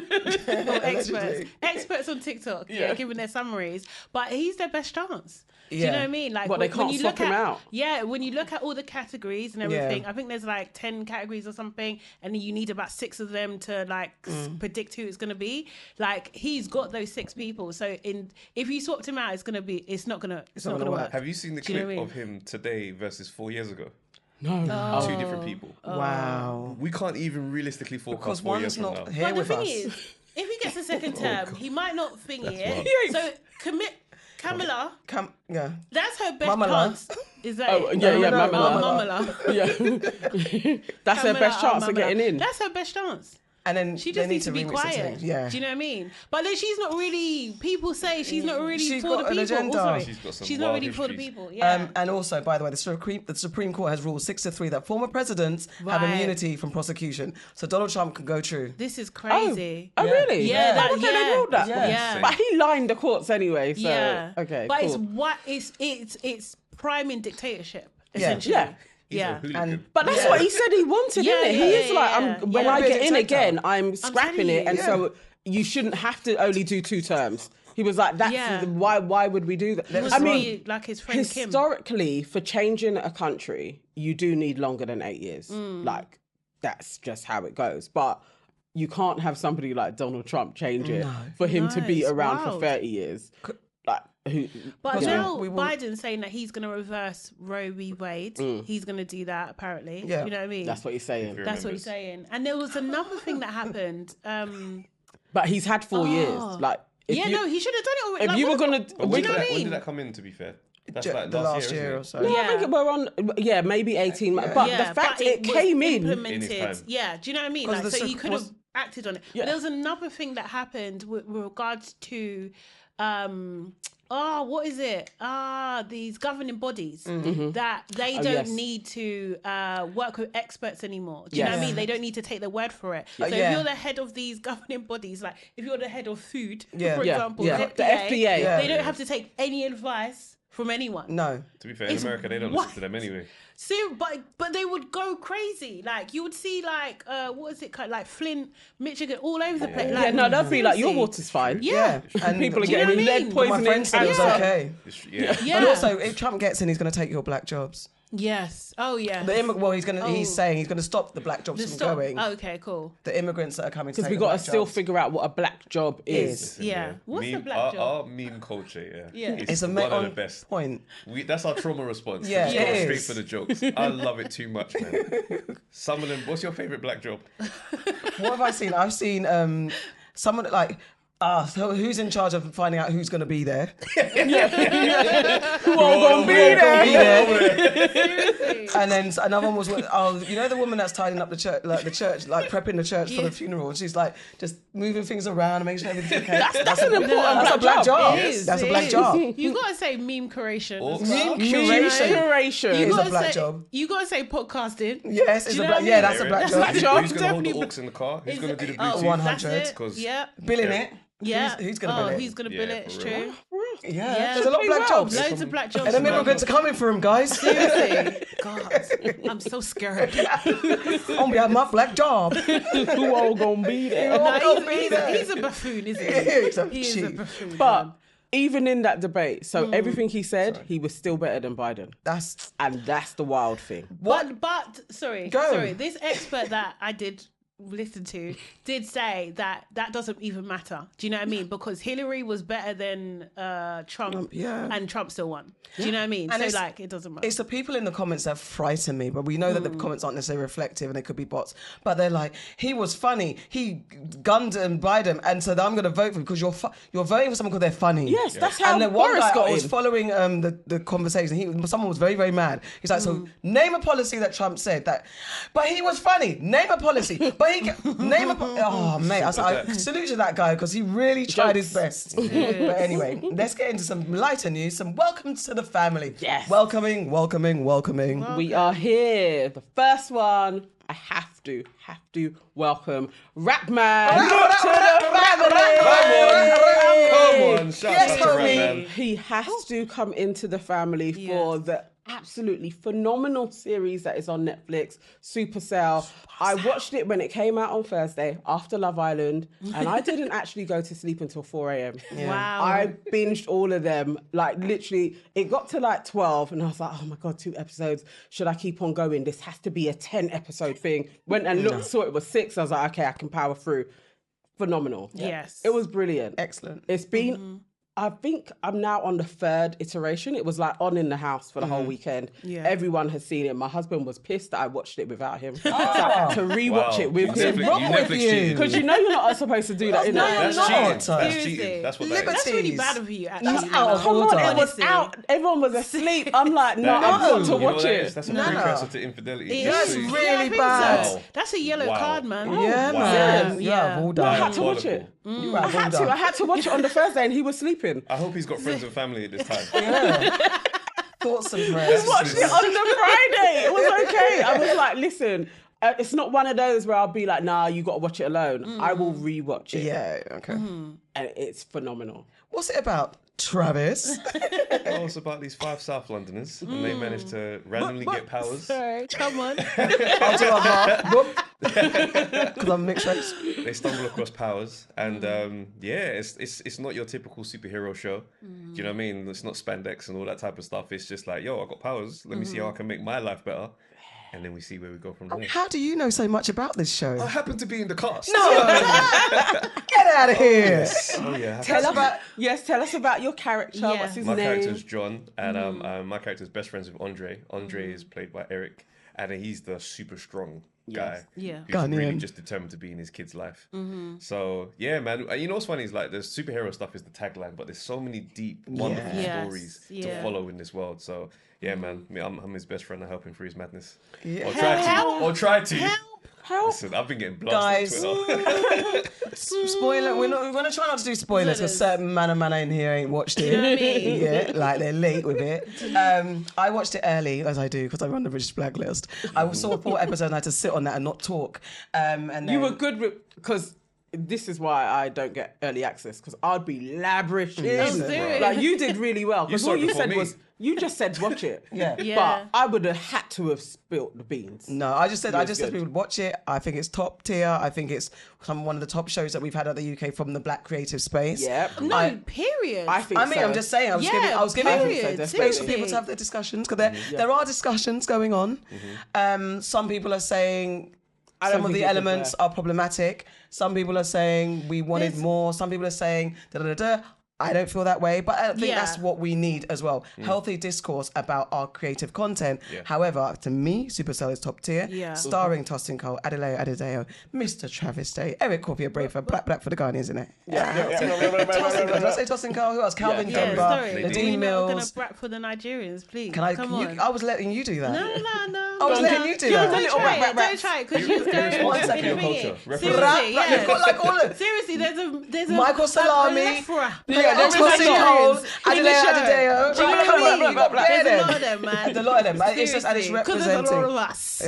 experts on TikTok, giving their summaries, but he's their best chance. Do you know what I mean? Like, What, they when can't you swap look him at, out? Yeah, when you look at all the categories and everything, I think there's like 10 categories or something, and you need about 6 of them to like predict who it's going to be. Like, he's got those 6 people. So if you swapped him out, it's not going to work. Have you seen the Do you know clip what I of him today versus 4 years ago? No. Two different people. Wow. We can't even realistically forecast Because 4 years one's from not now. here But the with thing us. is, if he gets a second term, he might not thingy it. wild. So Camilla, Yeah. that's her best Mamala. chance. Is that Oh, it? yeah, yeah, no, Mamala. Mamala. Yeah. That's her Camilla best or chance of Mamala. getting in. That's her best chance. And then She they just need needs to be remix it quiet. Yeah. Do you know what I mean? But then she's not really. People say she's not really She's for the got an people. agenda. Oh, sorry. She's got some She's not wild really for the histories. people. Yeah. And also, by the way, the Supreme Court has ruled 6-3 that former presidents have Right. immunity from prosecution. So Donald Trump can go through. This is crazy. Oh, really? Yeah, that- Oh, okay, they yeah. ruled that. Yeah. But he lined the courts anyway. So Yeah. okay, But cool. it's priming dictatorship essentially. Yeah. He's a Yeah. hooligan. But that's what he said he wanted, Yeah, isn't it? yeah, He is yeah, like, yeah. when Yeah. I get in Dictator. again, I'm scrapping telling it, and you. so you shouldn't have to only do 2 terms. He was like, "That's Yeah. why would we do that?" Was I to mean, be like his friend Kim. historically, for changing a country, you do need longer than 8 years. Mm. Like, that's just how it goes. But you can't have somebody like Donald Trump change it for him to No, be it's around for wild. 30 years. Like, who? But you know? now we will- Biden's saying that he's going to reverse Roe v. Wade. He's going to do that, apparently. Yeah. You know what I mean? That's what he's saying. That's what he's saying. And there was another thing that happened. But he's had 4 years. Like, if Yeah, you, no, he should have done it already. if Like, you were what gonna, the- But do you know what I when mean? did that come in, to be fair? That's like the last isn't year it? or so. No, I think Yeah. we're on, maybe 18 months. But the fact but it was came in. implemented. In his time. Yeah, do you know what I mean? 'Cause Like, the so you Sup- could have was- acted on it. Yeah. But there was another thing that happened with regards to, what is it? These governing bodies that they don't yes. need to work with experts anymore. Do you know what I Yes. mean? They don't need to take their word for it. So yeah. if you're the head of these governing bodies, like if you're the head of food, Yeah. for Yeah. example, Yeah. the The FDA, FDA. they don't have to take any advice from anyone. No. To be fair, in It's America, they don't what? listen to them anyway. So, but they would go crazy. Like you would see, like what is it called? Like Flint, Michigan, all over the place. Like, Yeah, no, they'd be like, your seriously. water's fine. Yeah. And People are Do you know getting what I lead mean? my poisoning. friend said it was cancer. okay. Yeah. Yeah. But also, if Trump gets in, he's going to take your black jobs. Yes. Oh yeah. He's saying he's going to stop the black jobs The from stop. going. Oh, okay, cool. The immigrants that are coming to Because take we the got to black still jobs. figure out what a black job is. Yeah. What's the Meme- black our, job? Our meme culture, Yeah. It's a one on of the best. point. That's our trauma response. Yeah, Just go it straight is. for the jokes. I love it too much, man. Some of them. What's your favorite black job? What have I seen? I've seen someone like. So who's in charge of finding out who's going to be there? Who all gonna be there? Seriously. And then another one was, the woman that's tidying up the church, like prepping the church for the funeral. And she's like just moving things around and making sure everything's okay. That's an important That's a black job. It is, That's a it black is. job. You gotta say meme curation. Or- Meme You Curation. Is a gotta black say, job. You gotta say podcasting. Yes, it's Do a you know black. what I Yeah, mean? that's a black That's job. black job. Who's going to hold the Definitely- aux in the car? Who's Is going it- to do the oh, Bluetooth? 100. that's it. 'Cause- Yeah. Billing it. Yeah. Who's going to bill it? Who's gonna bill Yeah, it? It's for real. true. Yeah, Yeah. there's a lot of black jobs. Loads of black jobs. And the immigrants are coming for him, guys. Seriously. God, I'm so scared. On behalf of my black job. Who all gonna be there? No, he's a buffoon, isn't he? He's a He is a cheat. buffoon. But man. even in that debate, so everything he said, he was still better than Biden. And that's the wild thing. But sorry, Go. this expert that I did listen to did say that doesn't even matter. Do you know what I mean? Because Hillary was better than Trump, yeah. and Trump still won. Do you know what I mean? And So it's- like, it doesn't matter. It's the people in the comments that frighten me, but we know that the comments aren't necessarily reflective and they could be bots. But they're like, he was funny. He gunned Biden, and so I'm going to vote for him because you're voting for someone because they're funny. Yes, that's how And the one Boris guy got I was in. following the conversation. Someone was very, very mad. He's like, so name a policy that Trump said that, but he was funny. Name a policy, but he name a. Oh mate, I salute to that guy because he really tried his best. But anyway, let's get into some lighter news. Some welcome to the family. Yes. Welcoming. We are here. The first one, I have to welcome RAPMAN to the family. Come on, shout Yes, out to homie. Rapman. He has to come into the family for the absolutely phenomenal series that is on Netflix, SUPACELL. I watched it when it came out on Thursday after Love Island, and I didn't actually go to sleep until 4 a.m. Wow. I binged all of them. Like literally, it got to like 12, and I was like, oh my God, 2 episodes. Should I keep on going? This has to be a 10 episode thing. Went and looked, saw it was 6. I was like, okay, I can power through. Phenomenal. Yes. It was brilliant. Excellent. It's been, I think I'm now on the 3rd iteration. It was like on in the house for the whole weekend. Yeah. Everyone has seen it. My husband was pissed that I watched it without him. So I had to rewatch it with him. You wrong with Netflix you? cheated. Because you know you're not supposed to do that, innit? No, That's you're cheating. not. That's Seriously. cheating. That's what that Liberty. is. That's really Jeez. bad of you, actually. That's you out know. of Come on, order. it was Honestly. out. Everyone was asleep. I'm like, no, I've got to You know watch what that it. is? That's a No. precursor to infidelity. That's Just so you- really Yeah, I think bad. so. That's a yellow Wow. card, man. Yeah, Wow. man. You Yeah. have all I done. had to watch it. You have I all done. had to watch it on the Thursday, and he was sleeping. I hope he's got friends and family at this time. Thoughts and prayers. Watched it on the Friday. It was okay. I was like, listen, it's not one of those where I'll be like, nah, you got to watch it alone. I will rewatch it. Yeah, okay. And it's phenomenal. What's it about? Travis. Well, it's about these 5 South Londoners, and they managed to randomly get powers. Sorry, come on. I'll do a half. Because I'm mixed race. They stumble across powers, and it's not your typical superhero show. Do you know what I mean? It's not spandex and all that type of stuff. It's just like, yo, I got powers. Let me see how I can make my life better. And then we see where we go from there. How do you know so much about this show? I happen to be in the cast. No! Get out of here! Oh yeah. Tell us about your character. Yeah. What's his My name? character's John, and my character's best friends with Andre. Andre is played by Eric, and he's the super strong guy. Yeah. Who's really Ghanaian. just determined to be in his kid's life. So yeah, man. You know what's funny is like the superhero stuff is the tagline, but there's so many deep, wonderful Yes, stories to yeah. follow in this world. So yeah, man. I'm his best friend. I help him through his madness. Yeah. Or try to. Help. Listen, I've been getting blasted Guys. on Twitter. Spoiler. We're gonna try not to do spoilers because certain man in here ain't watched it. You know what I mean? Yeah, like they're late with it. I watched it early, as I do, because I run the British Blacklist. I saw a 4 episode and I had to sit on that and not talk. And then, You were good with, because this is why I don't get early access, because I'd be lavishing. Oh, serious? Like, you did really well. You Because saw all it you before said me. was, you just said watch it. Yeah. Yeah. But I would have had to have spilt the beans. No, I just said good. people would watch it. I think it's top tier. I think it's one of the top shows that we've had at the UK from the Black creative space. Yep. No, period. I think I mean, so. I'm just saying. I was Yeah, giving period. space for people Seriously. to have their discussions because there are discussions going on. Some people are saying don't some of think the it was elements there. are problematic. Some people are saying we wanted There's- more. Some people are saying da da da da. I don't feel that way, but I think Yeah. that's what we need as well. Healthy discourse about our creative content. Yeah. However, to me, Supercell is top tier. Yeah. Starring Tustin Cole, Adeleo Adedeo, Mr. Travis Day, Eric Corpia Brafer, Black for the Ghanaians, isn't it? Tustin Cole, did I say Tustin Cole? Who else? Calvin Yeah, Dunbar, sorry. Nadine Nadine We're not gonna Mills. brap for the Nigerians, please. Can I? Come on. I was letting you do that. No. I was letting you do that. Don't try it. Don't try it because you're going One to second. be Culture. Seriously, Rap, yeah. You've got like all of Seriously, there's a Michael Salami. a plethora. Tustin Cole, Adeleo Adedeo. Do you know what I mean? Get There's a them. lot of them, man. There's a lot of them. It's just and it's Seriously, 'cause there's a lot representing. of us.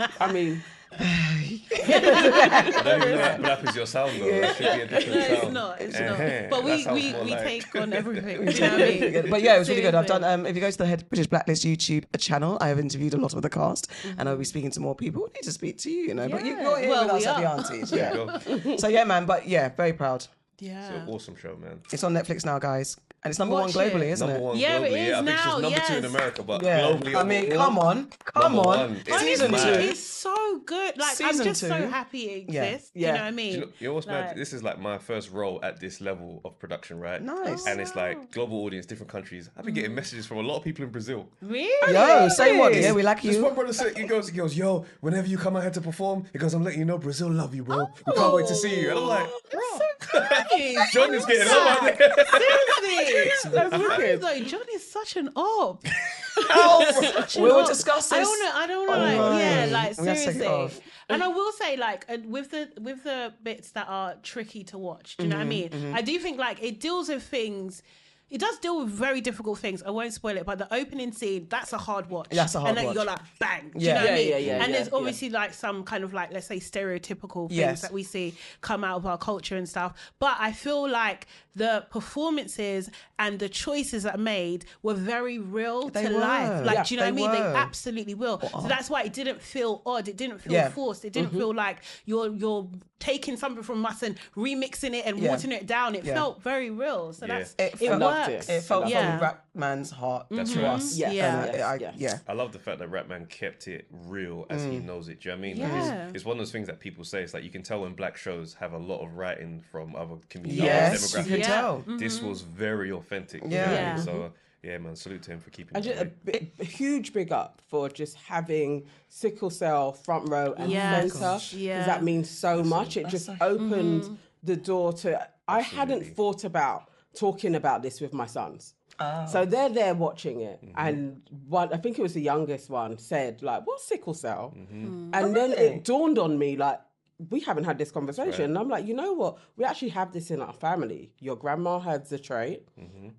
Yeah. I mean, I don't even know that Blap is your sound though. That should be a different No, it's sound. not. It's Uh-huh. not. But That sounds we more like- take on everything. Do you know what I mean? But yeah, it was really good. I've Seriously. done. If you go to the Head British Blacklist YouTube channel, I have interviewed a lot of the cast, and I'll be speaking to more people. I need to speak to you, But you're here Well, with us we at the are. Aunties. There Yeah. you go. So yeah, man. But yeah, very proud. Yeah. It's an awesome show, man. It's on Netflix now, guys, and it's number Watch one globally, it. isn't Number it? one Yeah, it globally. is I think it's now, just number 2 in yes. America, but Yeah. globally. I mean, overall, come on. number one. It's Season mad. 2. It's so good. Like, I'm Season just so 2. happy it Yeah. exists. Yeah. You know what I mean? You know what's mad? Like- This is like my first role at this level of production, right? Nice. And it's like global audience, different countries. I've been getting messages from a lot of people in Brazil. Really? Yo, say what? Yeah, we like This you. one brother said, he goes, yo, whenever you come out here to perform, he goes, I'm letting you know Brazil love you, bro. We can't wait to see you. And I'm like, Nice. John is getting love out there. Seriously. that's wicked. Like, John is such an op. We will discuss this. I don't know, online. yeah, like We have to take it seriously. off. And I will say, like, with the bits that are tricky to watch, do you know what I mean? I do think like it deals with things. It does deal with very difficult things. I won't spoil it, but the opening scene, that's a hard watch. That's a hard and then watch. you're like, bang. Do Yeah. you know what I Yeah, mean? yeah, and yeah, there's obviously like some kind of like, let's say, stereotypical things Yes. that we see come out of our culture and stuff. But I feel like the performances and the choices that are made were very real They to were. life. Like, Yeah, do you know what I they mean? They were. absolutely will. So that's why it didn't feel odd. It didn't feel Yeah. forced. It didn't feel like you're taking something from us and remixing it and Yeah. watering it down. It Yeah. felt very real. So Yeah. that's It it felt- works. It felt Yeah. from Rapman's heart That's to right. us. Yes, Yeah. And, yes. yeah. I love the fact that Rapman kept it real as he knows it. Do you know what I mean? Like, Yeah. it's one of those things that people say. It's like you can tell when black shows have a lot of writing from other communities, Yes, you demographics. can Yeah. tell. This was very authentic. Yeah. You know what I Yeah. mean? So yeah, man, salute to him for keeping And it. just real. a huge big up for just having sickle cell front row and Yes. centre. Gosh. Because Yeah. that means so much. It just opened the door to. I hadn't thought about talking about this with my sons. So they're there watching it, and one, I think it was the youngest one, said like, "What's sickle cell?" And then it dawned on me like, we haven't had this conversation. And I'm like, you know what? We actually have this in our family. Your grandma has the trait.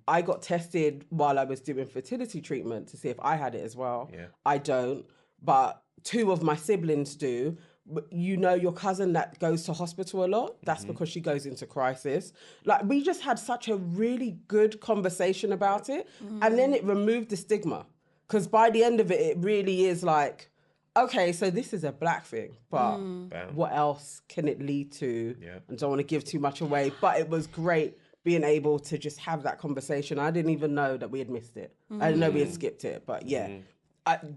I got tested while I was doing fertility treatment to see if I had it as well. Yeah. I don't, but 2 of my siblings do. you know, your cousin that goes to hospital a lot, that's because she goes into crisis. Like, we just had such a really good conversation about it. And then it removed the stigma. Because by the end of it, it really is like, okay, so this is a black thing, but what else can it lead to? Yeah. I don't want to give too much away, but it was great being able to just have that conversation. I didn't even know that we had missed it. I didn't know we had skipped it, but yeah.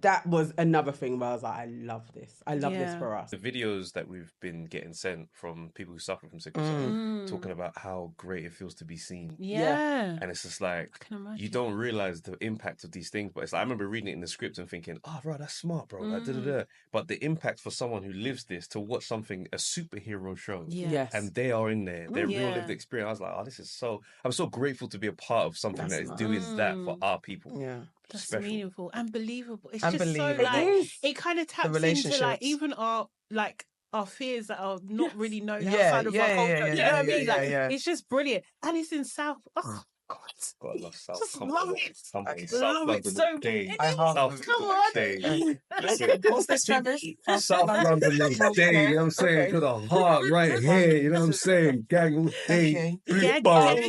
That was another thing where I was like, I love this. I love this for us. The videos that we've been getting sent from people who suffer from sickle cell, talking about how great it feels to be seen. Yeah. And it's just like, can imagine. you don't realize the impact of these things. But it's like, I remember reading it in the script and thinking, oh, bro, that's smart, bro. Like, da-da-da. But the impact for someone who lives this to watch something, a superhero show, Yes. and they are in there, their real lived experience. I was like, oh, this is so, I'm so grateful to be a part of something that is doing that for our people. Yeah. That's Special. meaningful and believable. It's Unbelievable. just so like, It is. it kind of taps into relationships. like even our fears that are not really known Yeah, outside of our yeah, culture. yeah, You yeah, know what I mean? yeah, Like, yeah. it's just brilliant. And it's in South. Oh, God. God, I love South. Just Come love on. it. Come on. I South love it London so day. much. I have- South Come London on. day. Listen, What's this, Travis? South London all day, you know what I'm saying? Okay. To the heart right here, you know what I'm saying? Gang all day, Okay. Blue Gang, Borough. gang.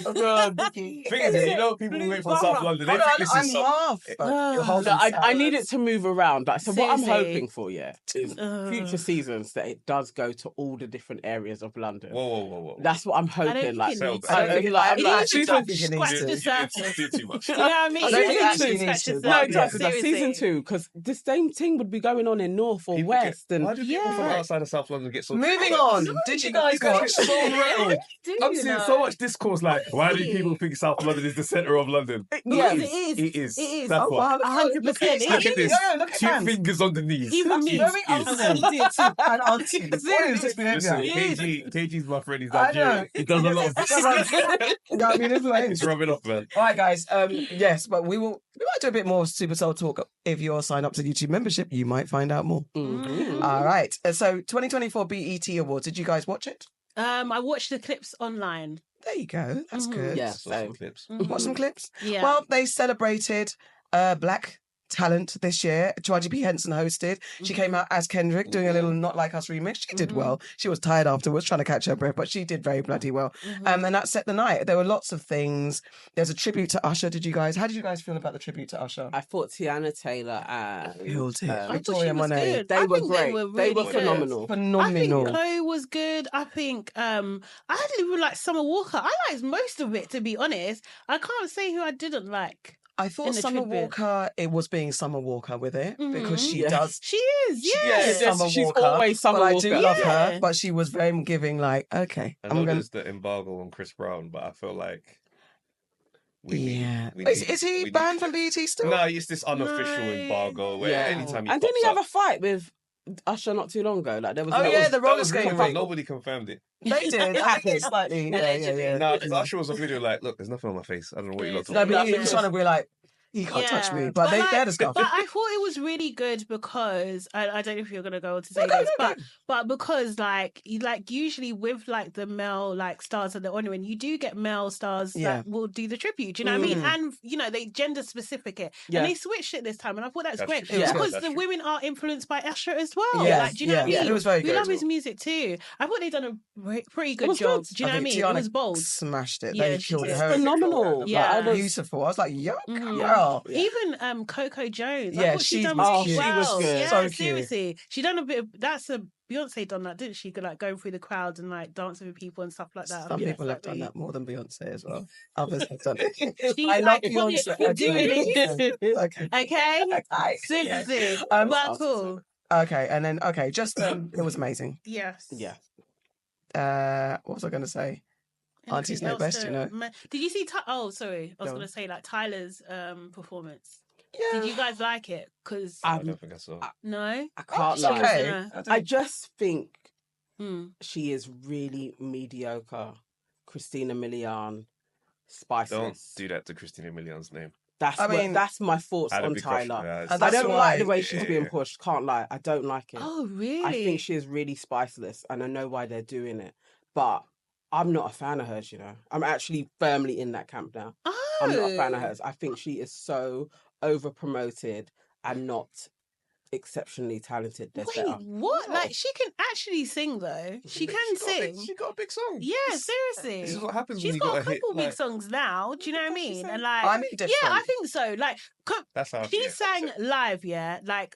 Oh my God. thing is, you know, people who live from South London, they Hold think on, this I'm is so... half. No, I need it to move around. Like, so what I'm Seriously. hoping for, is future seasons that it does go to all the different areas of London. Whoa. That's what I'm I don't hoping. think Like, it needs I to. don't think- I'm It like, needs to I don't think it scratch needs the to. surface. You did too much. You know what I mean? I don't think it actually Scratch needs the to, no, but it yeah. does. Like season 2, because the same thing would be going on in North or People West. get, And why do people from outside of South London get so... Moving on. Did you guys watch? It's so rattled. Do I'm you seeing know? so much discourse like, why do Honestly. people think South London is the centre of London? yeah, It is. It is. It is. That's Oh, what. wow, look, 100%. look It Look at this. Yo, look at Two hands. fingers on the knees. Even me. Very I'm unfair. did too. And auntie. What is this Listen, behaviour? KG's my friend. He's I know. Nigerian. He does a lot of this. You know what I mean? It's like- It's rubbing off, man. All right, guys. Yes, but we might do a bit more SupaCell talk. If you're signed up to the YouTube membership, you might find out more. All right. So 2024 BET Awards. Did you guys watch it? I watched the clips online. There you go. That's good. Yeah. Saw some clips. Watch some clips. Yeah. Well, they celebrated Black talent this year. Taraji P. Henson hosted. She came out as Kendrick doing a little Not Like Us remix. She did well. She was tired afterwards trying to catch her breath, but she did very bloody well. And that set the night. There were lots of things. There's a tribute to Usher. How did you guys feel about the tribute to Usher? I thought Tiana Taylor and Killed it. I thought Victoria she was Monet. good. they I were think great. They were, They were really good. phenomenal. I think Phenomenal. Chloe was good. I think I didn't even like Summer Walker. I liked most of it, to be honest. I can't say who I didn't like. I thought in the Summer tribute. Walker, it was being Summer Walker with it because she Yeah. does. She is, yeah. She's Summer she's Walker, always Summer but I Walker. do love her. Yeah. But she was very giving, like, okay, I I'm know gonna. there's the embargo on Chris Brown, but I feel like... Yeah. we Is he banned from BET still? No, it's this unofficial No. embargo where Yeah. anytime he And didn't he pops have a fight with Usher not too long ago? Like, there was Oh, no- yeah, the that roller was skating rumoured, thing. Nobody confirmed it. They did. I think slightly. Yeah. No, because Usher was on video like, look, there's nothing on my face. I don't know what you're Yeah. talking No, about. but he was trying to be like, you can't touch me. But they had a scuff. But I thought it was really good because I don't know if you're gonna go on to say this, but because like usually with like the male like stars that they're honoring, you do get male stars that will do the tribute. Do you know what I mean? And you know they gender specific it, and they switched it this time, and I thought that's great true. Yeah. because That's the true. women are influenced by Usher as well. Yes, Like, do you know what I yeah. mean? It was very We good. love his music too. I thought they'd done a pretty good was job. good. Do you know what I mean? Tiana It was bold. smashed it. Yeah, They she killed did. her. Phenomenal. Yeah. Like, I was- Beautiful. I was like, yo, Mhm. girl. Even Coco Jones. Yeah, I thought she she done was really cute. well. She was good. Yeah, So cute. seriously. She done a bit of that's a Beyonce done that, didn't she? Like going through the crowd and like dancing with people and stuff like that. Some Yeah, people have done that more than Beyonce as well. Others have done it. She's I love like, Beyonce. "You're doing it." Okay. Okay. Seriously. But cool. Okay, and then just it was amazing. Yes. Yeah. What was I going to say? Aunties know Anything best, else you to know. Did you see? Oh, sorry. I was Go going on. to say like Tyler's performance. Yeah. Did you guys like it? Because I don't think I saw. no. I can't It's lie. okay. No. I just think Hmm. she is really mediocre. Christina Milian, Don't spiceless. do that to Christina Milian's name. That's I what- mean, that's my thoughts I had a on big crush on Tyler. her. And I that's don't why- like the way she's being Yeah. pushed. Can't lie. I don't like it. Oh really? I think she is really spiceless, and I know why they're doing it. But I'm not a fan of hers. You know, I'm actually firmly in that camp now. Oh. I'm not a fan of hers. I think she is so over promoted and not exceptionally talented. They're Wait, better. what? Like, she can actually sing, though. She can sing. She got a big song. Yeah, seriously. This is what happens when She's you got got a a hit. couple big Like, songs now. Do you know what I mean? And like, I'm indifferent. yeah, I think so. Like, that's how she sang live. Yeah, like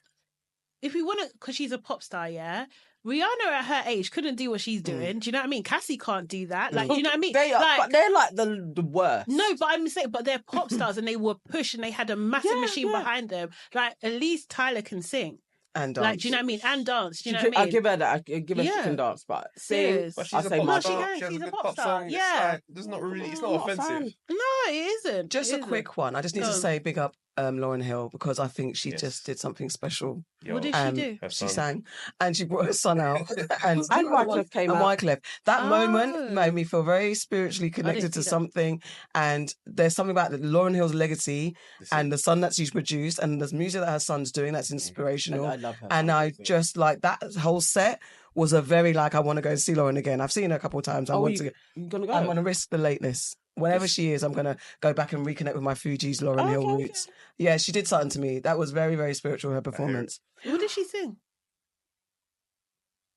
if we want to, because she's a pop star. Yeah, Rihanna at her age couldn't do what she's doing. Do you know what I mean? Cassie can't do that. Like, do you know what I mean? They are, like, but they're like the worst. no, but I'm saying, but they're pop stars and they were pushed and they had a massive machine yeah. behind them. Like, at least Tyler can sing. And Like, do you know what I mean? And dance. Do you know what I I mean? give her that. I give her she can dance, but sing. Serious. But I she's a say pop my star. can. She has She's a good pop star. song. Yeah. It's like, there's not really. It's I'm not not a fan. offensive. No, it isn't. just It a isn't. quick one. I just need Go to on. say big up Lauryn Hill because I think she Yes. just did something special. What did she Um, do? Her She son. sang and she brought her son out and Wyclef came and out. Wyclef. That Oh. moment made me feel very spiritually connected to see that. something. And there's something about Lauryn Hill's legacy and the son that she's produced and the music that her son's doing that's inspirational. I love her. And I just like that whole set was a very like I want to go and see Lauren again. I've seen her a couple of times. I want to. You gonna go? I'm going to risk the lateness. Whenever she is, I'm going to go back and reconnect with my Fuji's Lauryn Hill Okay, roots. Yeah, she did something to me. That was very, very spiritual, her performance. What did she sing?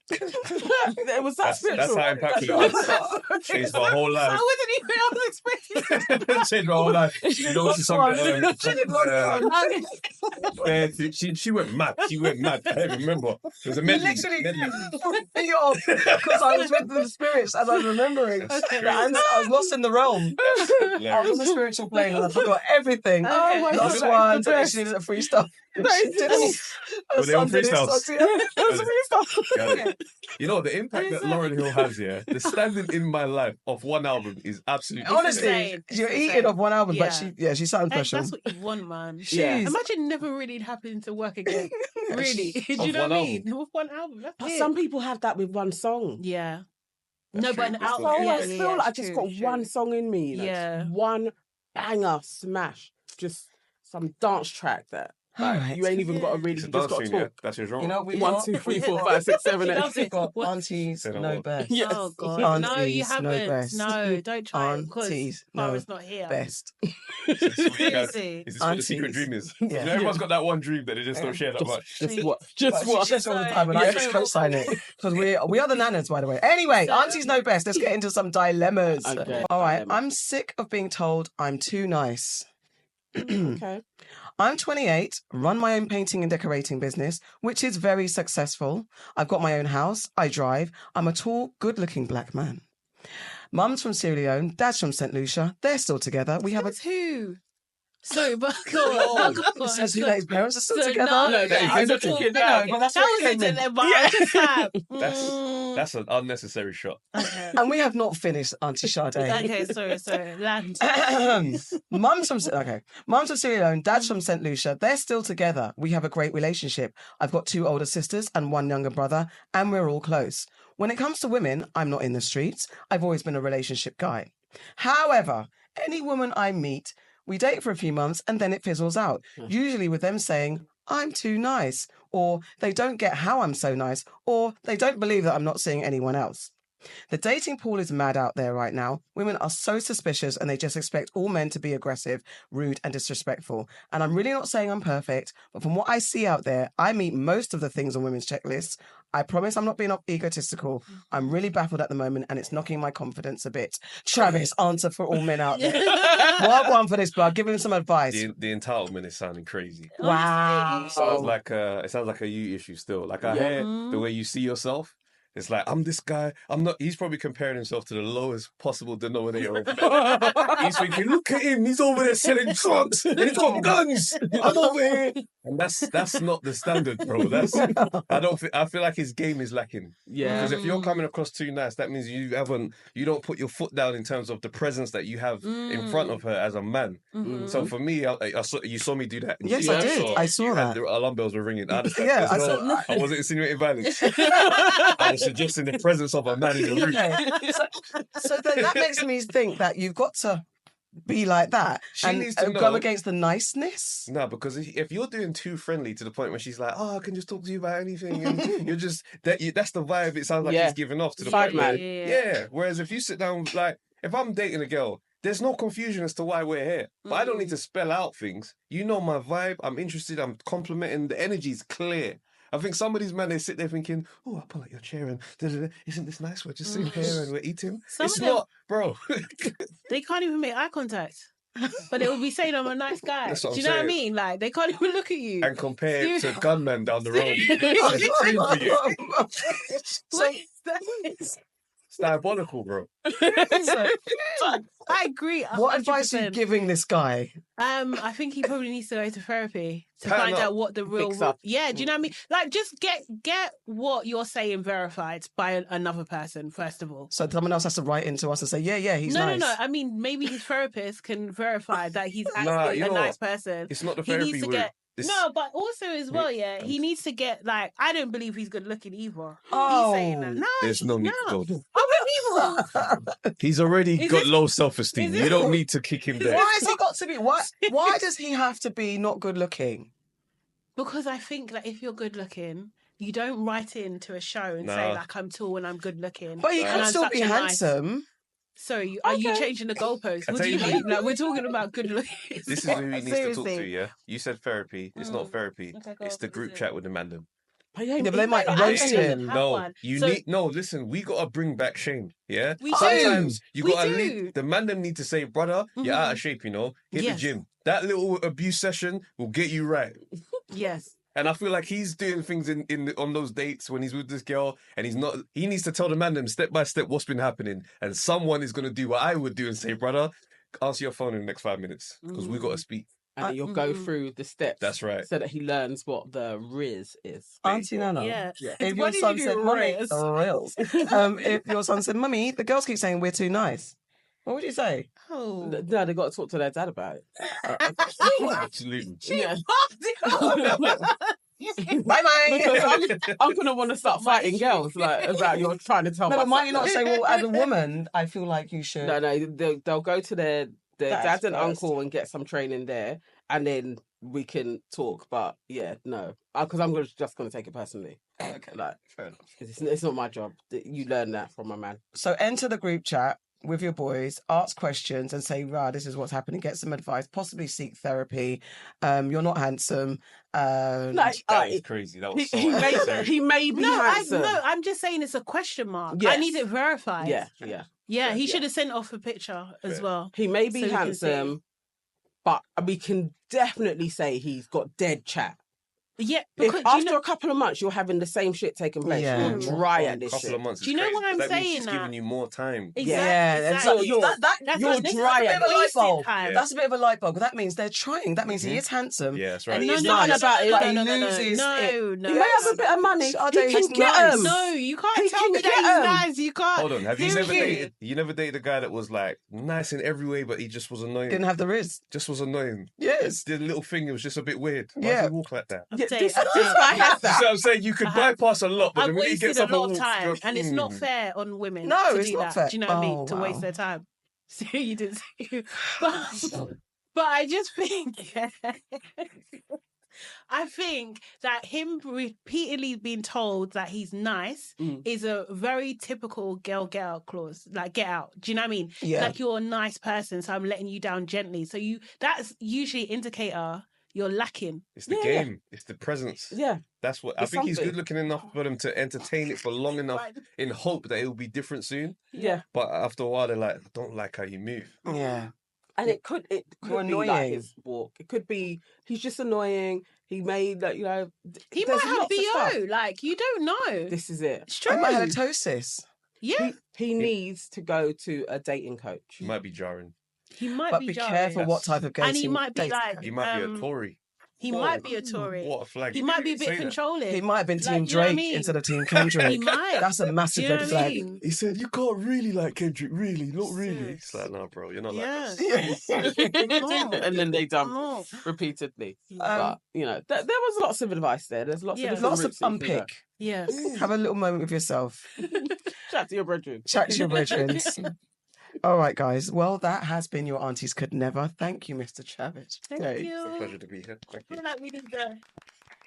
It was that That's how impactful it was. Changed my whole I life. wasn't even. I was expecting. Changed my whole life. You know, she's something. She went mad. She went mad. I don't remember. It was a medley. Literally, because I was with the spirits as I was remembering. And I was lost in the realm. I was on the spiritual plane and I forgot everything. Oh my Last God, one, that's she needed a freestyle. Were they on freestyles? freestyle. You know, the impact that Lauryn Hill has, yeah, the standing in my life of one album is absolutely Honestly, insane. you're It's eating insane. off one album, Yeah. but she's something Hey, special. that's what you want, man. Yeah. Imagine never really having to work again. Really. Do you know one what I mean? With one album. That's But it. some people have that with one song. Yeah. That's No, true. but an It's album. still Yeah, I yeah, feel yeah, like I it's just true, got it's one true. song in me. Like, Yeah. one banger smash. Just some dance track that Alright. you ain't even got to really. It's a You dance just got to tune, yeah? talk. That's your genre. You know, we 1, 2, 3, 4, 5, 6, 7, She 8. loves it. got What? aunties Say no know more. best. Yes. Oh God! No, you Aunties know haven't. best. No, don't try it because Aunties Farah's know not here. Best. Seriously. Is this what the secret Aunties. dream is? Yeah. Everyone's got that one dream that they just don't share that much. Just what? But Just she what? says all the time, and I just co-sign it because we are the nanas, by the way. Anyway, aunties know best. Let's get into some dilemmas. Okay. All right, Dilemma. I'm sick of being told I'm too nice. Okay. I'm 28, run my own painting and decorating business, which is very successful. I've got my own house. I drive. I'm a tall, good-looking black man. Mum's from Sierra Leone. Dad's from St. Lucia. They're still together. We have a That's who? Sorry, but go on. Go on. says who that his parents are still So, together. No, that I is don't a think talking you know, but that's That what was it a came in. dilemma. I just like, That's an unnecessary shot. okay. And we have not finished, Auntie Sade. Okay, sorry. Land. Mum's from Sierra Leone, Dad's from St. Lucia. They're still together. We have a great relationship. I've got 2 older sisters and 1 younger brother, and we're all close. When it comes to women, I'm not in the streets. I've always been a relationship guy. However, any woman I meet, we date for a few months and then it fizzles out. Usually with them saying, I'm too nice, or they don't get how I'm so nice, or they don't believe that I'm not seeing anyone else. The dating pool is mad out there right now. Women are so suspicious and they just expect all men to be aggressive, rude and disrespectful. And I'm really not saying I'm perfect, but from what I see out there, I meet most of the things on women's checklists. I promise I'm not being egotistical. I'm really baffled at the moment and it's knocking my confidence a bit. Travis, answer for all men out there. What one for this, blood? Give him some advice. The entitlement is sounding crazy. Wow. It sounds like a you issue still. Like I hear the way you see yourself. It's like, I'm this guy. I'm not. He's probably comparing himself to the lowest possible denominator of men. He's thinking, look at him. He's over there selling drugs and he's got guns. I'm over here. And that's not the standard, bro. I feel like his game is lacking. Yeah. Because if you're coming across too nice, that means you don't put your foot down in terms of the presence that you have in front of her as a man. So for me, you saw me do that. Yes, I did. I saw that. The alarm bells were ringing. I understand. Yeah, I No, saw- I wasn't insinuating violence. I was suggesting the presence of a man in the room. Okay. So then that makes me think that you've got to be like that She and needs to go know- against the niceness. No, because if you're doing too friendly to the point where she's like, "Oh, I can just talk to you about anything," and you're just that's the vibe. It sounds like Yeah. she's giving off to the Side point where, man. yeah. Whereas if you sit down, like if I'm dating a girl, there's no confusion as to why we're here. But I don't need to spell out things. You know my vibe. I'm interested. I'm complimenting. The energy's clear. I think some of these men, they sit there thinking, oh, I'll pull out your chair and isn't this nice? We're just sitting here and we're eating. It's not, bro. They can't even make eye contact. But they will be saying I'm a nice guy. Do you know what I mean? Like, they can't even look at you. And compare it to gunmen down the road. It's diabolical, bro. I agree. 100%. What advice are you giving this guy? I think he probably needs to go to therapy to Pattern find up. out what the real. Fix up. Yeah, do you know what I mean? Like, just get what you're saying verified by another person first of all. So someone else has to write into us and say, yeah, he's nice. No. I mean, maybe his therapist can verify that he's Nah, actually you a know nice what? person. It's not the He therapy needs to route. get. It's- No, but also as well, yeah, he needs to get like. I don't believe he's good looking either. Oh. He's saying that. No, There's no need to go there. I believe He's already Is got it- low self-esteem. is it- You don't need to kick him there. Why has he got to be? Why does he have to be not good looking? because I think that if you're good looking, you don't write into a show and say Nah. like I'm tall and I'm good looking. But he and can I'm still such be a nice- handsome. Sorry, are you changing the goalposts? I What tell do you you mean? what. Like, we're talking about good looking. This is who he needs to talk to, Seriously. yeah? You said therapy. It's not therapy. Okay, go It's on. the What group is it? chat with the mandem. Yeah, but they might I roast don't him. have No, one. you So- listen, we got to bring back shame, yeah? We do. Sometimes you We got to do. leave. The mandem need to say, brother, you're out of shape, you know? Hit Yes. the gym. That little abuse session will get you right. Yes. And I feel like he's doing things on those dates when he's with this girl, and he needs to tell the mandem step by step what's been happening, and someone is going to do what I would do and say, brother, answer your phone in the next 5 minutes because we got to speak. And then you'll go through the steps. That's right. So that he learns what the Riz is. Auntie Nana. Yeah. If What your did son you said, do, Mummy, Riz? reels. If your son said, Mummy, the girls keep saying we're too nice. What would you say? Oh. No, they got to talk to their dad about it. Absolutely. Yeah. Bye. Because I'm going to want to start fighting girls about you're trying to tell No, my but might son you not that. say, well, as a woman, I feel like you should. No, they'll go to their That's dad and first. uncle and get some training there, and then we can talk. But yeah, no, because I'm just going to take it personally. Okay, Like, fair enough. 'cause it's not my job. You learn that from my man. So enter the group chat with your boys, ask questions and say, right, this is what's happening, get some advice, possibly seek therapy. You're not handsome. Like, That was crazy. That was so he unnecessary. may be handsome. I'm just saying it's a question mark. I Yes. need it verified. Yeah. He should have sent off a picture as well. He may be So we can see. handsome, but we can definitely say he's got dead chat. Yeah, If because after a couple of months you're having the same shit taking place, Yeah. you're dry at this couple shit. of months. Do you know is why crazy. I'm that means saying she's that? giving you more time. Exactly. Yeah, So exactly. you're That's you're what- this is dry a bit at of it. a light bulb. time. That's a bit of a light bulb. That means they're trying. That means he is handsome. Yeah, that's right. And he No, is no, nice. nothing about it. But no, he no, no, loses it. no. He may have a bit of money. Sade, He he's can get nice. him. No, you can't He tell can me get that he's 'em. nice. You can't. Hold on, have you Seriously. never dated a guy that was like nice in every way, but he just was annoying? Didn't have the riz. Just was annoying. Yes. The little thing, it was just a bit weird. Why Yeah. does he walk like that? Yeah, Say this it. guy has You see that. what I'm saying? You could bypass a lot, but I've the minute he wasted gets a up and lot of walks, time, you're like, and it's not fair on women. No, to it's do not that. fair. Do you know what I mean? Oh, To waste wow. their time. So you didn't say, but I just think, I think that him repeatedly being told that he's nice is a very typical girl get out clause. Like, get out. Do you know what I mean? Yeah. Like, you're a nice person, so I'm letting you down gently. So that's usually an indicator you're lacking. It's the Yeah. game. It's the presence. Yeah. That's what I It's think. He's something. good looking enough for them to entertain it for long enough in hope that it will be different soon. Yeah. But after a while, they're like, I don't like how you move. Yeah. And it could You're be like annoying. his walk. It could be he's just annoying. He made like He there's might have lots of stuff. BO. Like, you don't know. This is it. It's I true. might have halitosis. Yeah. He needs to go to a dating coach. It might be jarring. He might But be be jarring. careful what type of And he dating might be dates. like, He might be a Tory. he might be a Tory. What a flag. He might be a Say bit that. controlling. He might have been Like, Team you know what I Drake mean? instead of Team Kendrick. He might. That's a massive Do you know red what I flag. mean? He said, you can't really like Kendrick, really, not really. Serious. It's like, no, bro, you're not Yeah. like And then they dump Oh. repeatedly. Um, But you know, there was lots of advice there. There's lots Yeah. of different Lots of routes that you can go. unpick. Yes. Have a little moment with yourself. Chat to your brethren. Chat to your brethren. All right, guys. Well, that has been your Aunties Could Never. Thank you, Mr. Chavez. Thank Okay. you. It's a pleasure to be here. Thank I you. feel like we need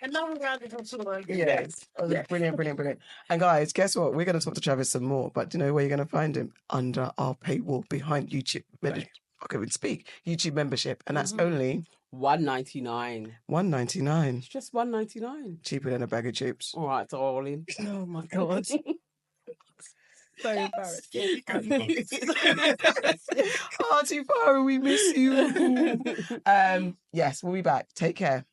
another round of applause. Yes. Brilliant, brilliant, brilliant. And guys, guess what? We're going to talk to Travis some more, but do you know where you're going to find him? Under our paywall behind YouTube. I can't even speak. YouTube membership, and that's only $1.99. $1.99. It's just $1.99. Cheaper than a bag of chips. All right, darling. Oh my god. So embarrassing. Auntie Farah, we miss you. Yes, we'll be back. Take care.